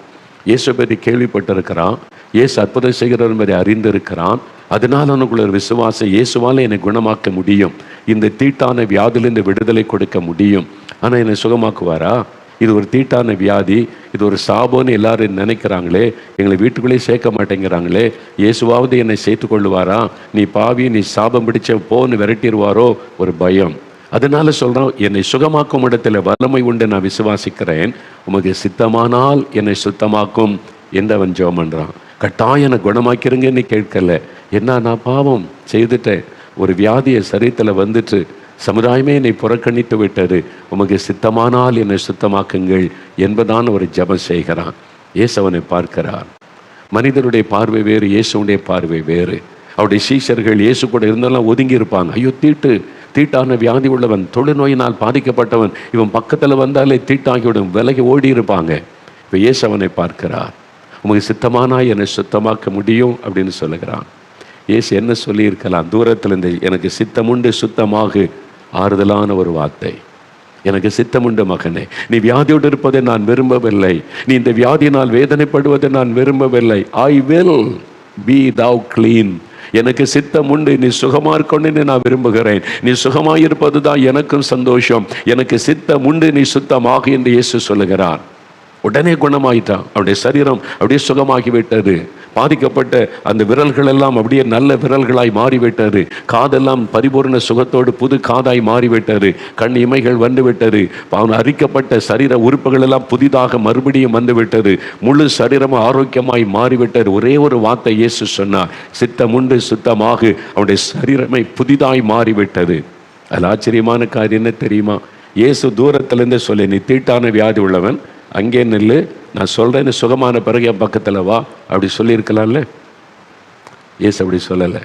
இயேசு பற்றி கேள்விப்பட்டிருக்கிறான். இயேசு அற்புதம் செய்கிறார் என்பதை அறிந்திருக்கிறான். அதனால் அவனுக்குள்ள ஒரு விசுவாசம், இயேசுவால் என்னை குணமாக்க முடியும், இந்த தீட்டான வியாதியிலிருந்து விடுதலை கொடுக்க முடியும். ஆனால் என்னை சுகமாக்குவாரா? இது ஒரு தீட்டான வியாதி, இது ஒரு சாபம்னு எல்லாரும் நினைக்கிறாங்களே, எங்களை வீட்டுக்குள்ளேயே சேர்க்க மாட்டேங்கிறாங்களே, இயேசுவாவது என்னை சேர்த்து கொள்ளுவாரா? நீ பாவி, நீ சாபம் பிடிச்ச போன்னு விரட்டிடுவாரோ ஒரு பயம். அதனால சொல்கிறான், என்னை சுகமாக்கும் இடத்துல வல்லமை உண்டு, நான் விசுவாசிக்கிறேன், உமக்கு சித்தமானால் என்னை சுத்தமாக்கும் என்று அவன் ஜெபம் பண்ணுறான். கட்டாயம் என்னை குணமாக்கிறீங்கன்னு கேட்கல. என்ன நான் பாவம் செய்துட்டேன், ஒரு வியாதியை சரீரத்தில் வந்துட்டு சமுதாயமே என்னை புறக்கணித்து விட்டது, உமக்கு சித்தமானால் என்னை சுத்தமாக்குங்கள் என்பதான ஒரு ஜெபம் செய்கிறான். இயேசு அவனை பார்க்கிறார். மனிதனுடைய பார்வை வேறு, இயேசுடைய பார்வை வேறு. அவருடைய சீஷர்கள் இயேசு கூட இருந்தாலும் ஒதுங்கி இருப்பாங்க. ஐயோ தீட்டான வியாதி உள்ளவன், தொழுநோயினால் பாதிக்கப்பட்டவன், இவன் பக்கத்தில் வந்தாலே தீட்டாகிவிடும், விலகி ஓடி இருப்பாங்க. இப்போ இயேசு அவனை பார்க்கிறார். உமக்கு சித்தமானா என்னை சுத்தமாக்க முடியும் அப்படின்னு சொல்லுகிறான். இயேசு என்ன சொல்லியிருக்கலாம்? தூரத்தில் இருந்து எனக்கு சித்தமுண்டு சுத்தமாகு, ஆறுதலான ஒரு வார்த்தை. எனக்கு சித்தமுண்டு மகனே, நீ வியாதியோடு இருப்பதை நான் விரும்பவில்லை, நீ இந்த வியாதியினால் வேதனைப்படுவதை நான் விரும்பவில்லை. I will be thou clean. எனக்கு சித்தம் உண்டு, நீ சுகமா இருக்கணும்னு நான் விரும்புகிறேன். நீ சுகமாக இருப்பது தான் எனக்கும் சந்தோஷம். எனக்கு சித்தம் உண்டு, நீ சுத்தமாக என்று இயேசு சொல்லுகிறார். உடனே குணமாயிட்டான். அவருடைய சரீரம் அப்படியே சுகமாகிவிட்டது. பாதிக்கப்பட்ட அந்த விரல்கள் எல்லாம் அப்படியே நல்ல விரல்களாய் மாறிவிட்டது. காதெல்லாம் பரிபூர்ண சுகத்தோடு புது காதாய் மாறிவிட்டது. கண் இமைகள் வந்துவிட்டது. அவன் அரிக்கப்பட்ட சரீர உறுப்புகள் எல்லாம் புதிதாக மறுபடியும் வந்துவிட்டது. முழு சரீரமும் ஆரோக்கியமாய் மாறிவிட்டது. ஒரே ஒரு வார்த்தை இயேசு சொன்னார், சித்தமுண்டு சுத்தமாக. அவனுடைய சரீரமை புதிதாய் மாறிவிட்டது. அது ஆச்சரியமான காரியம் என்ன தெரியுமா? இயேசு தூரத்திலிருந்து சொல்லி, நீ தீட்டான வியாதி உள்ளவன், அங்கே நில்லு, நான் சொல்கிறேன்னு சுகமான பிறகு என் பக்கத்தில் வா அப்படி சொல்லியிருக்கலாம்ல. இயேசு அப்படி சொல்லலை.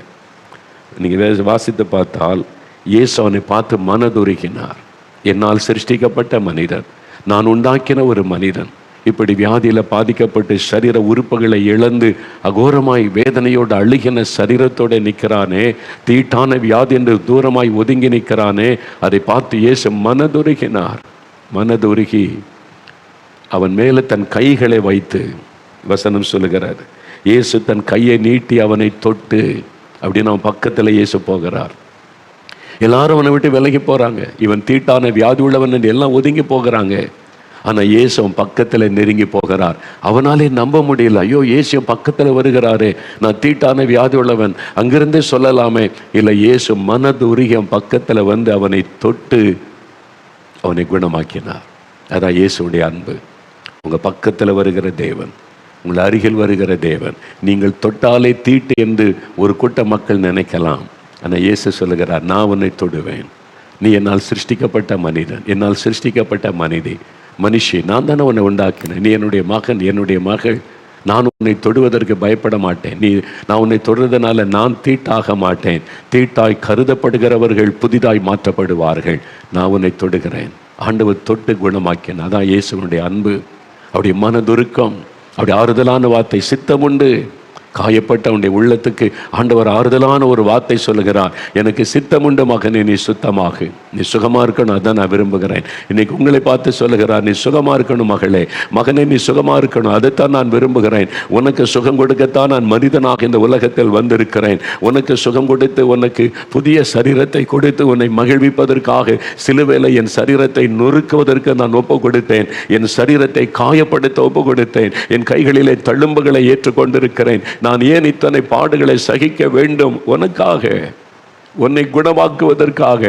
நீங்கள் வாசித்து பார்த்தால் இயேசு அவனை பார்த்து மனதுருகினார். என்னால் சிருஷ்டிக்கப்பட்ட மனிதன், நான் உண்டாக்கின ஒரு மனிதன், இப்படி வியாதியில் பாதிக்கப்பட்டு சரீர உறுப்புகளை இழந்து அகோரமாய் வேதனையோடு அழுகின சரீரத்தோடு நிற்கிறானே, தீட்டான வியாதி என்று தூரமாய் ஒதுங்கி நிற்கிறானே, அதை பார்த்து இயேசு மனதுருகினார். மனதுருகி அவன் மேலே தன் கைகளை வைத்து, வசனம் சொல்லுகிறார், இயேசு தன் கையை நீட்டி அவனை தொட்டு, அப்படின்னு அவன் பக்கத்தில் இயேசு போகிறார். எல்லாரும் அவனை விட்டு விலகி போகிறாங்க. இவன் தீட்டான வியாதி உள்ளவன் என்று எல்லாம் ஒதுங்கி போகிறாங்க. ஆனால் இயேசு அவன் பக்கத்தில் நெருங்கி போகிறார். அவனாலே நம்ப முடியல. ஐயோ, இயேசு பக்கத்தில் வருகிறாரே, நான் தீட்டான வியாதி உள்ளவன், அங்கிருந்தே சொல்லலாமே. இல்லை, இயேசு மனது உருகி அவன் பக்கத்தில் வந்து அவனை தொட்டு அவனை குணமாக்கினார். அதான் இயேசுடைய அன்பு. உங்கள் பக்கத்தில் வருகிற தேவன், உங்கள் அருகில் வருகிற தேவன். நீங்கள் தொட்டாலே தீட்டு என்று ஒரு கூட்ட மக்கள் நினைக்கலாம். ஆனால் இயேசு சொல்லுகிறார், நான் உன்னை தொடுவேன். நீ என்னால் சிருஷ்டிக்கப்பட்ட மனிதன், என்னால் சிருஷ்டிக்கப்பட்ட மனுஷி. நான் தானே உன்னை உண்டாக்கினேன். நீ என்னுடைய மகன், என்னுடைய மகள். நான் உன்னை தொடுவதற்கு பயப்பட மாட்டேன். நான் உன்னை தொடுறதுனால நான் தீட்டாக மாட்டேன். தீட்டாய் கருதப்படுகிறவர்கள் புதிதாய் மாற்றப்படுவார்கள். நான் உன்னை தொடுகிறேன். ஆண்டவர் தொட்டு குணமாக்கினார். அதான் இயேசுனுடைய அன்பு, அவருடைய மனதுருக்கம், அவருடைய ஆறுதலான வார்த்தை. சித்தமுண்டு. காயப்பட்ட அவனுடைய உள்ளத்துக்கு ஆண்டவர் ஆறுதலான ஒரு வார்த்தை சொல்லுகிறார், எனக்கு சித்தமுண்டு மகனே, நீ சுத்தமாக, நீ சுகமாக இருக்கணும், அதான் நான் விரும்புகிறேன். இன்னைக்கு உங்களை பார்த்து சொல்லுகிறார், நீ சுகமாக இருக்கணும் மகளே, மகனே, நீ சுகமாக இருக்கணும், அதைத்தான் நான் விரும்புகிறேன். உனக்கு சுகம் கொடுக்கத்தான் நான் மனிதனாக இந்த உலகத்தில் வந்திருக்கிறேன். உனக்கு சுகம் கொடுத்து, உனக்கு புதிய சரீரத்தை கொடுத்து, உன்னை மகிழ்விப்பதற்காக சிலுவையில் என் சரீரத்தை நொறுக்குவதற்கு நான் ஒப்பு கொடுத்தேன். என் சரீரத்தை காயப்படுத்த ஒப்பு கொடுத்தேன். என் கைகளிலே தழும்புகளை ஏற்றுக்கொண்டிருக்கிறேன். நான் ஏன் இத்தனை பாடுகளை சகிக்க வேண்டும்? உனக்காக, உன்னை குணமாக்குவதற்காக,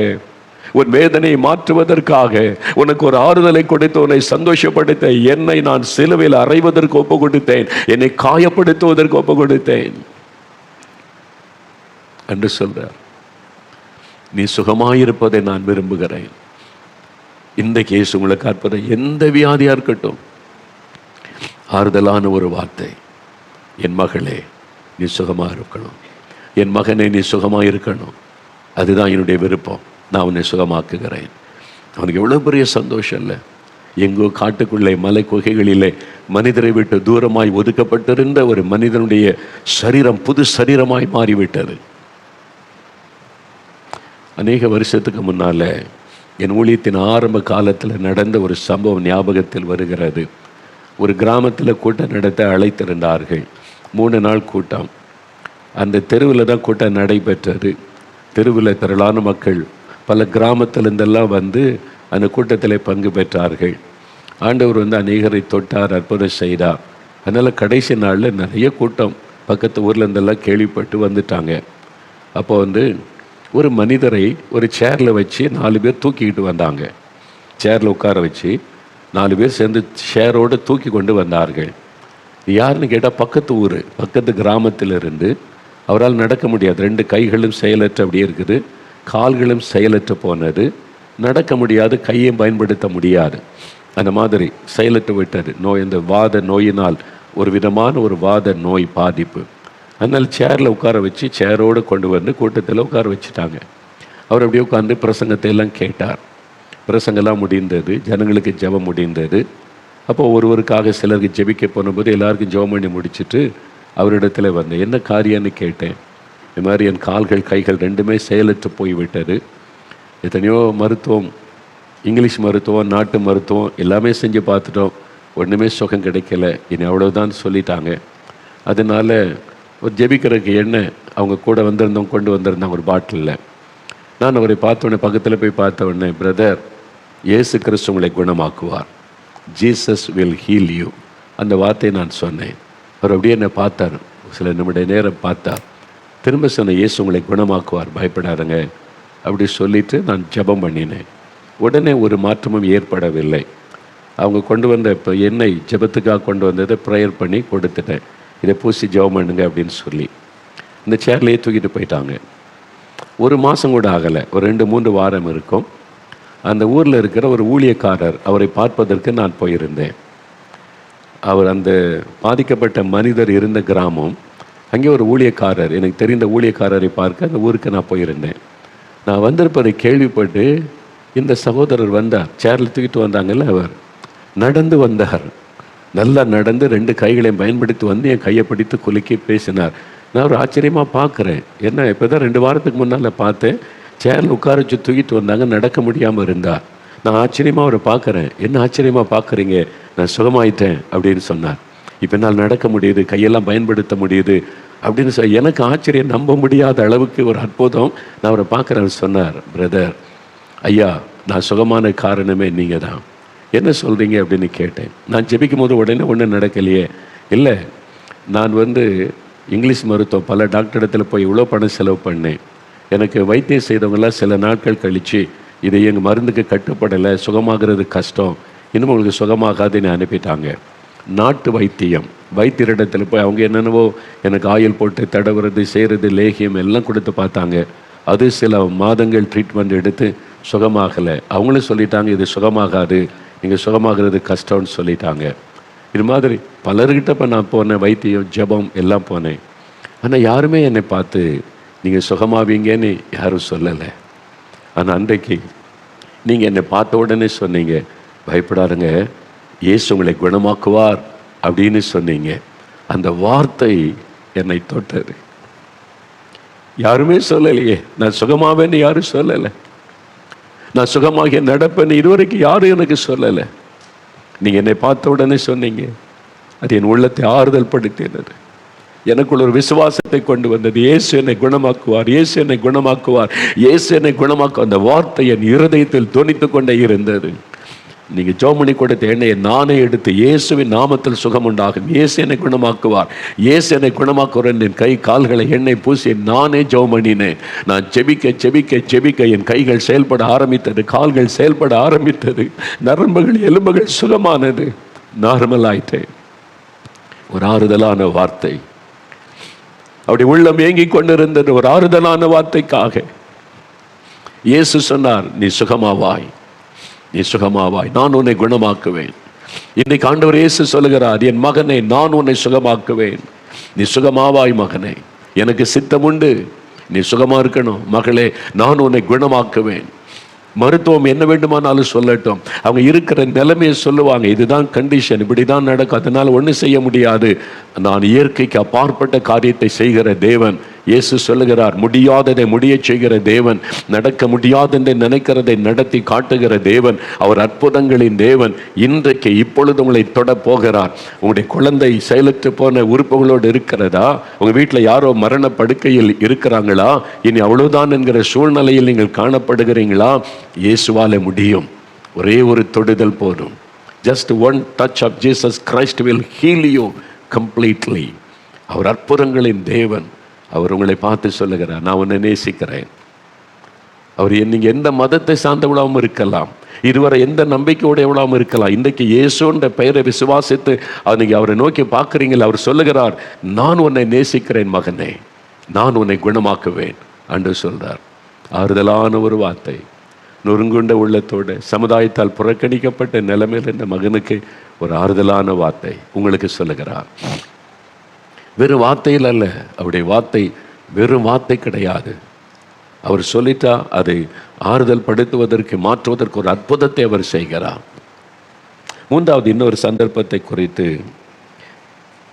உன் வேதனையை மாற்றுவதற்காக, உனக்கு ஒரு ஆறுதலை கொடுத்து உன்னை சந்தோஷப்படுத்த என்னை நான் சிலுவையில் அறைவதற்கு ஒப்பு கொடுத்தேன். என்னை காயப்படுத்துவதற்கு ஒப்பு கொடுத்தேன் என்று சொல்றார். நீ சுகமாயிருப்பதை நான் விரும்புகிறேன். இன்றைக்கு இயேசு உங்களுக்கு அற்புதம். எந்த வியாதியா இருக்கட்டும், ஆறுதலான ஒரு வார்த்தை, என் மகளே, நீ சுகமாக இருக்கணும், என் மகனே, நீ சுகமாக இருக்கணும், அதுதான் என்னுடைய விருப்பம், நான் உன்னை சுகமாக்குகிறேன். அவனுக்கு எவ்வளோ பெரிய சந்தோஷம் இல்லை? எங்கோ காட்டுக்குள்ளே மலை குகைகளிலே மனிதரை விட்டு தூரமாய் ஒதுக்கப்பட்டிருந்த ஒரு மனிதனுடைய சரீரம் புது சரீரமாய் மாறிவிட்டது. அநேக வருஷத்துக்கு முன்னால் என் ஊழியத்தின் ஆரம்ப காலத்தில் நடந்த ஒரு சம்பவம் ஞாபகத்தில் வருகிறது. ஒரு கிராமத்தில் கூட்டம் நடத்த அழைத்திருந்தார்கள். 3 நாள் கூட்டம். அந்த தெருவில் தான் கூட்டம் நடைபெற்றது. தெருவில் திரளான மக்கள் பல கிராமத்திலிருந்தெல்லாம் வந்து அந்த கூட்டத்தில் பங்கு பெற்றார்கள். ஆண்டவர் வந்து அநேகரை தொட்டார், அற்புதம் செய்தார். அதனால் கடைசி நாளில் நிறைய கூட்டம் பக்கத்து ஊர்லேருந்தெல்லாம் கேள்விப்பட்டு வந்துட்டாங்க. அப்போ வந்து ஒரு மனிதரை ஒரு சேரில் வச்சு 4 பேர் தூக்கிக்கிட்டு வந்தாங்க. சேரில் உட்கார வச்சு 4 பேர் சேர்ந்து சேரோடு தூக்கி கொண்டு வந்தார்கள். இது யாருன்னு கேட்டால் பக்கத்து ஊர், பக்கத்து கிராமத்தில் இருந்து அவரால் நடக்க முடியாது. 2 கைகளும் செயலற்று அப்படியே இருக்குது, கால்களும் செயலற்று போனது, நடக்க முடியாது, கையை பயன்படுத்த முடியாது, அந்த மாதிரி செயலற்று விட்டார். நோய், இந்த வாத நோயினால் ஒரு விதமான ஒரு வாத நோய் பாதிப்பு. அதனால் சேரில் உட்கார வச்சு சேரோடு கொண்டு வந்து கூட்டத்தில் உட்கார வச்சுட்டாங்க. அவர் அப்படியே உட்காந்து பிரசங்கத்தை எல்லாம் கேட்டார். பிரசங்கெல்லாம் முடிந்தது, ஜனங்களுக்கு ஜெபம் முடிந்தது. அப்போ ஒருவருக்காக சிலருக்கு ஜெபிக்க போனபோது எல்லாருக்கும் ஜெபம் பண்ணி முடிச்சுட்டு அவரிடத்துல வந்தேன். என்ன காரியம்னு கேட்டேன். இது மாதிரி என் கால்கள் கைகள் 2மே செயலற்று போய்விட்டது. எத்தனையோ மருத்துவம், இங்கிலீஷ் மருத்துவம், நாட்டு மருத்துவம் எல்லாமே செஞ்சு பார்த்துட்டோம், ஒன்றுமே சுகம் கிடைக்கல, இனி அவ்வளோதான் சொல்லிட்டாங்க. அதனால் ஒரு ஜெபிக்கிறதுக்கு எண்ணெய் அவங்க கூட வந்திருந்தவங்க கொண்டு வந்திருந்தாங்க ஒரு பாட்டிலில். நான் அவரை பார்த்தோன்னே, பக்கத்தில் போய் பார்த்த உடனே, பிரதர், இயேசு கிறிஸ்து உங்களை குணமாக்குவார், ஜீசஸ் வில் ஹீல் யூ, அந்த வார்த்தையை நான் சொன்னேன். அவர் அப்படியே என்னை பார்த்தார், சில நிமிட நேரம் பார்த்தார். திரும்ப சொன்ன, இயேசு உங்களை குணமாக்குவார், பயப்படாதங்க அப்படி சொல்லிவிட்டு நான் ஜெபம் பண்ணினேன். உடனே ஒரு மாற்றமும் ஏற்படவில்லை. அவங்க கொண்டு வந்த இப்போ எண்ணெய், ஜெபத்துக்காக கொண்டு வந்ததை ப்ரேயர் பண்ணி கொடுத்துட்டேன், இதை பூசி ஜெபம் பண்ணுங்க அப்படின்னு சொல்லி இந்த சேர்லேயே தூக்கிட்டு போயிட்டாங்க. ஒரு மாதம் கூட ஆகலை, ஒரு 2-3 வாரம் இருக்கும். அந்த ஊரில் இருக்கிற ஒரு ஊழியக்காரர், அவரை பார்ப்பதற்கு நான் போயிருந்தேன். அவர் அந்த பாதிக்கப்பட்ட மனிதர் இருந்த கிராமம், அங்கே ஒரு ஊழியக்காரர், எனக்கு தெரிந்த ஊழியக்காரரை பார்க்க அந்த ஊருக்கு நான் போயிருந்தேன். நான் வந்திருப்பதை கேள்விப்பட்டு இந்த சகோதரர் வந்தார், சேரில் தூக்கிட்டு வந்தாங்கல்ல, அவர் நடந்து வந்தார். நல்லா நடந்து 2 கைகளையும் பயன்படுத்தி வந்து என் கையை பிடித்து குலுக்கி பேசினார். நான் ஒரு ஆச்சரியமாக பார்க்குறேன். என்ன, இப்போ தான் 2 வாரத்துக்கு முன்னால் பார்த்தேன், சேரில் உட்கார வச்சு தூக்கிட்டு வந்தாங்க, நடக்க முடியாமல் இருந்தார். நான் ஆச்சரியமாக அவரை பார்க்குறேன். என்ன ஆச்சரியமாக பார்க்குறீங்க, நான் சுகமாயிட்டேன் அப்படின்னு சொன்னார். இப்போ என்னால் நடக்க முடியுது, கையெல்லாம் பயன்படுத்த முடியுது அப்படின்னு எனக்கு ஆச்சரியம், நம்ப முடியாத அளவுக்கு ஒரு அற்புதம். நான் அவரை பார்க்குறேன். சொன்னார், பிரதர், ஐயா, நான் சுகமான காரணமே நீங்கள் தான். என்ன சொல்கிறீங்க அப்படின்னு கேட்டேன். நான் ஜெபிக்கும் போது உடனே ஒன்றும் நடக்கலையே. இல்லை, நான் இங்கிலீஷ் மருத்துவம் பல டாக்டர் இடத்துல போய் இவ்வளோ பணம் செலவு பண்ணேன். எனக்கு வைத்தியம் செய்தவங்களாம் சில நாட்கள் கழித்து இதை எங்கள் மருந்துக்கு கட்டுப்படலை, சுகமாகிறது கஷ்டம், இன்னும் உங்களுக்கு சுகமாகாதுன்னு அனுப்பிட்டாங்க. நாட்டு வைத்தியம், வைத்தியரிடத்தில் போய் அவங்க என்னென்னவோ எனக்கு ஆயில் போட்டு தடவுறது, செய்கிறது, லேகியம் எல்லாம் கொடுத்து பார்த்தாங்க. அது சில மாதங்கள் ட்ரீட்மெண்ட் எடுத்து சுகமாகலை. அவங்களும் சொல்லிட்டாங்க, இது சுகமாகாது, நீங்கள் சுகமாகிறது கஷ்டம்னு சொல்லிட்டாங்க. இது மாதிரி பலர்கிட்ட இப்போ நான் போனேன், வைத்தியம், ஜெபம் எல்லாம் போனேன். ஆனால் யாருமே என்னை பார்த்து நீங்கள் சுகமாவீங்கன்னு யாரும் சொல்லலை. ஆனால் அன்றைக்கு நீங்கள் என்னை பார்த்த உடனே சொன்னீங்க, பயப்படாருங்க, இயேசு உங்களை குணமாக்குவார் அப்படின்னு சொன்னீங்க. அந்த வார்த்தை என்னை தொட்டது. யாருமே சொல்லலையே, நான் சுகமாவேன்னு யாரும் சொல்லலை, நான் சுகமாகிய நடப்பேன்னு இதுவரைக்கும் யாரும் எனக்கு சொல்லலை. நீங்கள் என்னை பார்த்த உடனே சொன்னீங்க, அது என் உள்ளத்தை ஆறுதல் படுத்தினது, எனக்குள்ள ஒரு விசுவாசத்தை கொண்டு வந்தது. இயேசு என்னை குணமாக்குவார், இயேசு என்னை குணமாக்குவார், இயேசு என்னை குணமாக்குவார். அந்த வார்த்தை என் இருதயத்தில் தொனித்து கொண்டே இருந்தது. நீங்கள் ஜோமணி கொடுத்த எண்ணெயை நானே எடுத்து இயேசுவின் நாமத்தில் சுகம் உண்டாகும், இயேசு என்னை குணமாக்குவார், இயேசு என்னை குணமாக்குவார், என் கை கால்களை எண்ணெய் பூசி நானே ஜெபமணினேன். நான் ஜெபிக்க ஜெபிக்க ஜெபிக்க என் கைகள் செயல்பட ஆரம்பித்தது, கால்கள் செயல்பட ஆரம்பித்தது, நரம்புகள் எலும்புகள் சுகமானது, நார்மல் ஆயிட்டேன். ஒரு ஆறுதலான வார்த்தை, அப்படி உள்ளம் ஏங்கிக் கொண்டிருந்தது. ஒரு ஆறுதலான வார்த்தைக்காக இயேசு சொன்னார், நீ சுகமாவாய், நீ சுகமாவாய், நான் உன்னை குணமாக்குவேன். இன்னைக்கு ஆண்டவர் இயேசு சொல்லுகிறார், என் மகனை, நான் உன்னை சுகமாக்குவேன், நீ சுகமாவாய் மகனே, எனக்கு சித்தம் உண்டு, நீ சுகமா இருக்கணும் மகளே, நான் உன்னை குணமாக்குவேன். மருத்துவம் என்ன வேண்டுமானாலும் சொல்லட்டும், அவங்க இருக்கிற நிலைமையை சொல்லுவாங்க, இதுதான் கண்டிஷன், இப்படி தான் நடக்கும், அதனால் ஒன்றும் செய்ய முடியாது. நான் இயற்கைக்கு அப்பாற்பட்ட காரியத்தை செய்கிற தேவன். இயேசு சொல்லுகிறார், முடியாததை முடிய செய்கிற தேவன், நடக்க முடியாதென்று நினைக்கிறதை நடத்தி காட்டுகிற தேவன், அவர் அற்புதங்களின் தேவன். இன்றைக்கு இப்பொழுது உங்களை தொட போகிறார். உங்களுடைய குழந்தை செயலற்று போன உறுப்புகளோடு இருக்கிறதா? உங்கள் வீட்டில் யாரோ மரண படுக்கையில் இருக்கிறாங்களா? இனி அவ்வளவுதான் என்கிற சூழ்நிலையில் நீங்கள் காணப்படுகிறீங்களா? இயேசுவாலே முடியும். ஒரே ஒரு தொடுதல் போதும். Just one touch of Jesus Christ will heal you completely. அவர் அற்புதங்களின் தேவன். அவர் உங்களை பார்த்து சொல்லுகிறார், நான் உன்னை நேசிக்கிறேன், அவர் நீங்க எந்த மதத்தை சார்ந்தவளாகவும் இருக்கலாம், இதுவரை எந்த நம்பிக்கையோடையவளாகவும் இருக்கலாம். இன்றைக்கு இயேசுன்ற பெயரை விசுவாசித்து நீங்க அவரை நோக்கி பார்க்குறீங்களா? அவர் சொல்லுகிறார், நான் உன்னை நேசிக்கிறேன் மகனே, நான் உன்னை குணமாக்குவேன் என்று சொல்றார். ஆறுதலான ஒரு வார்த்தை. நொறுங்குண்ட உள்ளத்தோடு சமுதாயத்தால் புறக்கணிக்கப்பட்ட நிலைமையில் இந்த மகனுக்கு ஒரு ஆறுதலான வார்த்தை உங்களுக்கு சொல்லுகிறார். வெறும் வார்த்தையில் அல்ல, அவருடைய வார்த்தை வெறும் வார்த்தை கிடையாது. அவர் சொல்லிட்டா அதை ஆறுதல் படுத்துவதற்கு, மாற்றுவதற்கு ஒரு அற்புதத்தை அவர் செய்கிறார். மூன்றாவது இன்னொரு சந்தர்ப்பத்தை குறித்து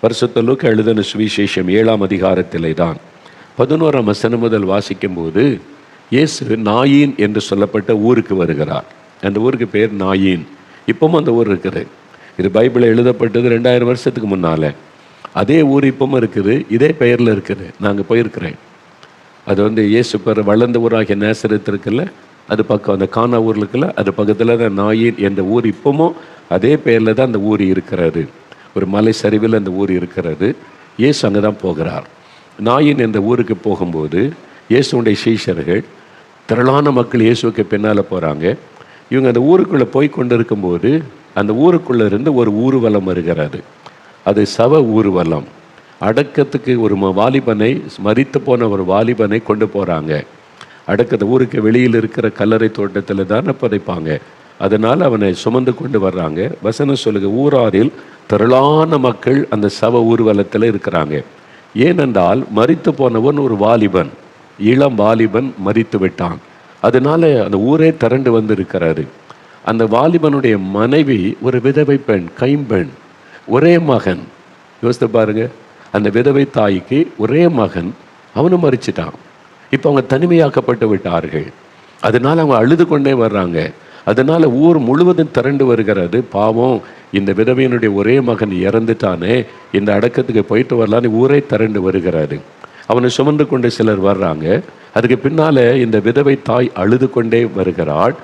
பரிசுத்த லூக்கா எழுதின சுவிசேஷம் 7ஆம் அதிகாரத்திலே தான் 11ஆம் வசனம் முதல் வாசிக்கும் போது, இயேசு நாயின் என்று சொல்லப்பட்ட ஊருக்கு வருகிறார். அந்த ஊருக்கு பேர் நாயின். இப்பவும் அந்த ஊர் இருக்குது. இது பைபிளில் எழுதப்பட்டது 2000 வருஷத்துக்கு முன்னால். அதே ஊர் இப்பவும் இருக்குது, இதே பெயரில் இருக்குது. நாங்கள் போயிருக்கிறேன். அது இயேசு பேர் வளர்ந்த ஊராகிய நேசரத் இருக்குல்ல, அது பக்கம் அந்த கானா ஊரில் இருக்குல்ல, அது பக்கத்தில் தான் நாயின் என்ற ஊர் இப்பவும் அதே பெயரில் தான் அந்த ஊர் இருக்கிறது. ஒரு மலை சரிவில் அந்த ஊர் இருக்கிறது. இயேசு அங்கே தான் போகிறார். நாயின் என்ற ஊருக்கு போகும்போது இயேசுடைய சீஷர்கள், திரளான மக்கள் இயேசுக்கு பின்னால் போகிறாங்க. இவங்க அந்த ஊருக்குள்ளே போய் கொண்டு இருக்கும்போது அந்த ஊருக்குள்ளே இருந்து ஒரு ஊர்வலம் வருகிறது. அது சவ ஊர்வலம். அடக்கத்துக்கு ஒரு வாலிபனை, மரித்து போன ஒரு வாலிபனை கொண்டு போகிறாங்க. அடக்கத்தை ஊருக்கு வெளியில் இருக்கிற கல்லறை தோட்டத்தில் தானே புதைப்பாங்க. அதனால் அவனை சுமந்து கொண்டு வர்றாங்க. வசனம் சொல்லுங்க, ஊராரில் திரளான மக்கள் அந்த சவ ஊர்வலத்தில் இருக்கிறாங்க. ஏனென்றால் மரித்து போனவன் ஒரு வாலிபன், இளம் வாலிபன் மரித்து விட்டான். அதனால அந்த ஊரே திரண்டு வந்து இருக்கிறாரு. அந்த வாலிபனுடைய மனைவி ஒரு விதவை பெண், கைம்பெண், ஒரே மகன். யோசித்து பாருங்க, அந்த விதவை தாய்க்கு ஒரே மகன், அவனும் மரிச்சிட்டான். இப்போ அவங்க தனிமையாக்கப்பட்டு விட்டார்கள். அதனால அவங்க அழுது கொண்டே வர்றாங்க. அதனால ஊர் முழுவதும் திரண்டு வருகிறது. பாவம், இந்த விதவையினுடைய ஒரே மகன் இறந்துட்டானே, இந்த அடக்கத்துக்கு போயிட்டு வரலான்னு ஊரே திரண்டு வருகிறாரு. அவனை சுமந்து கொண்டு சிலர் வர்றாங்க. அதுக்கு பின்னால இந்த விதவை தாய் அழுது கொண்டே வருகிறாள்.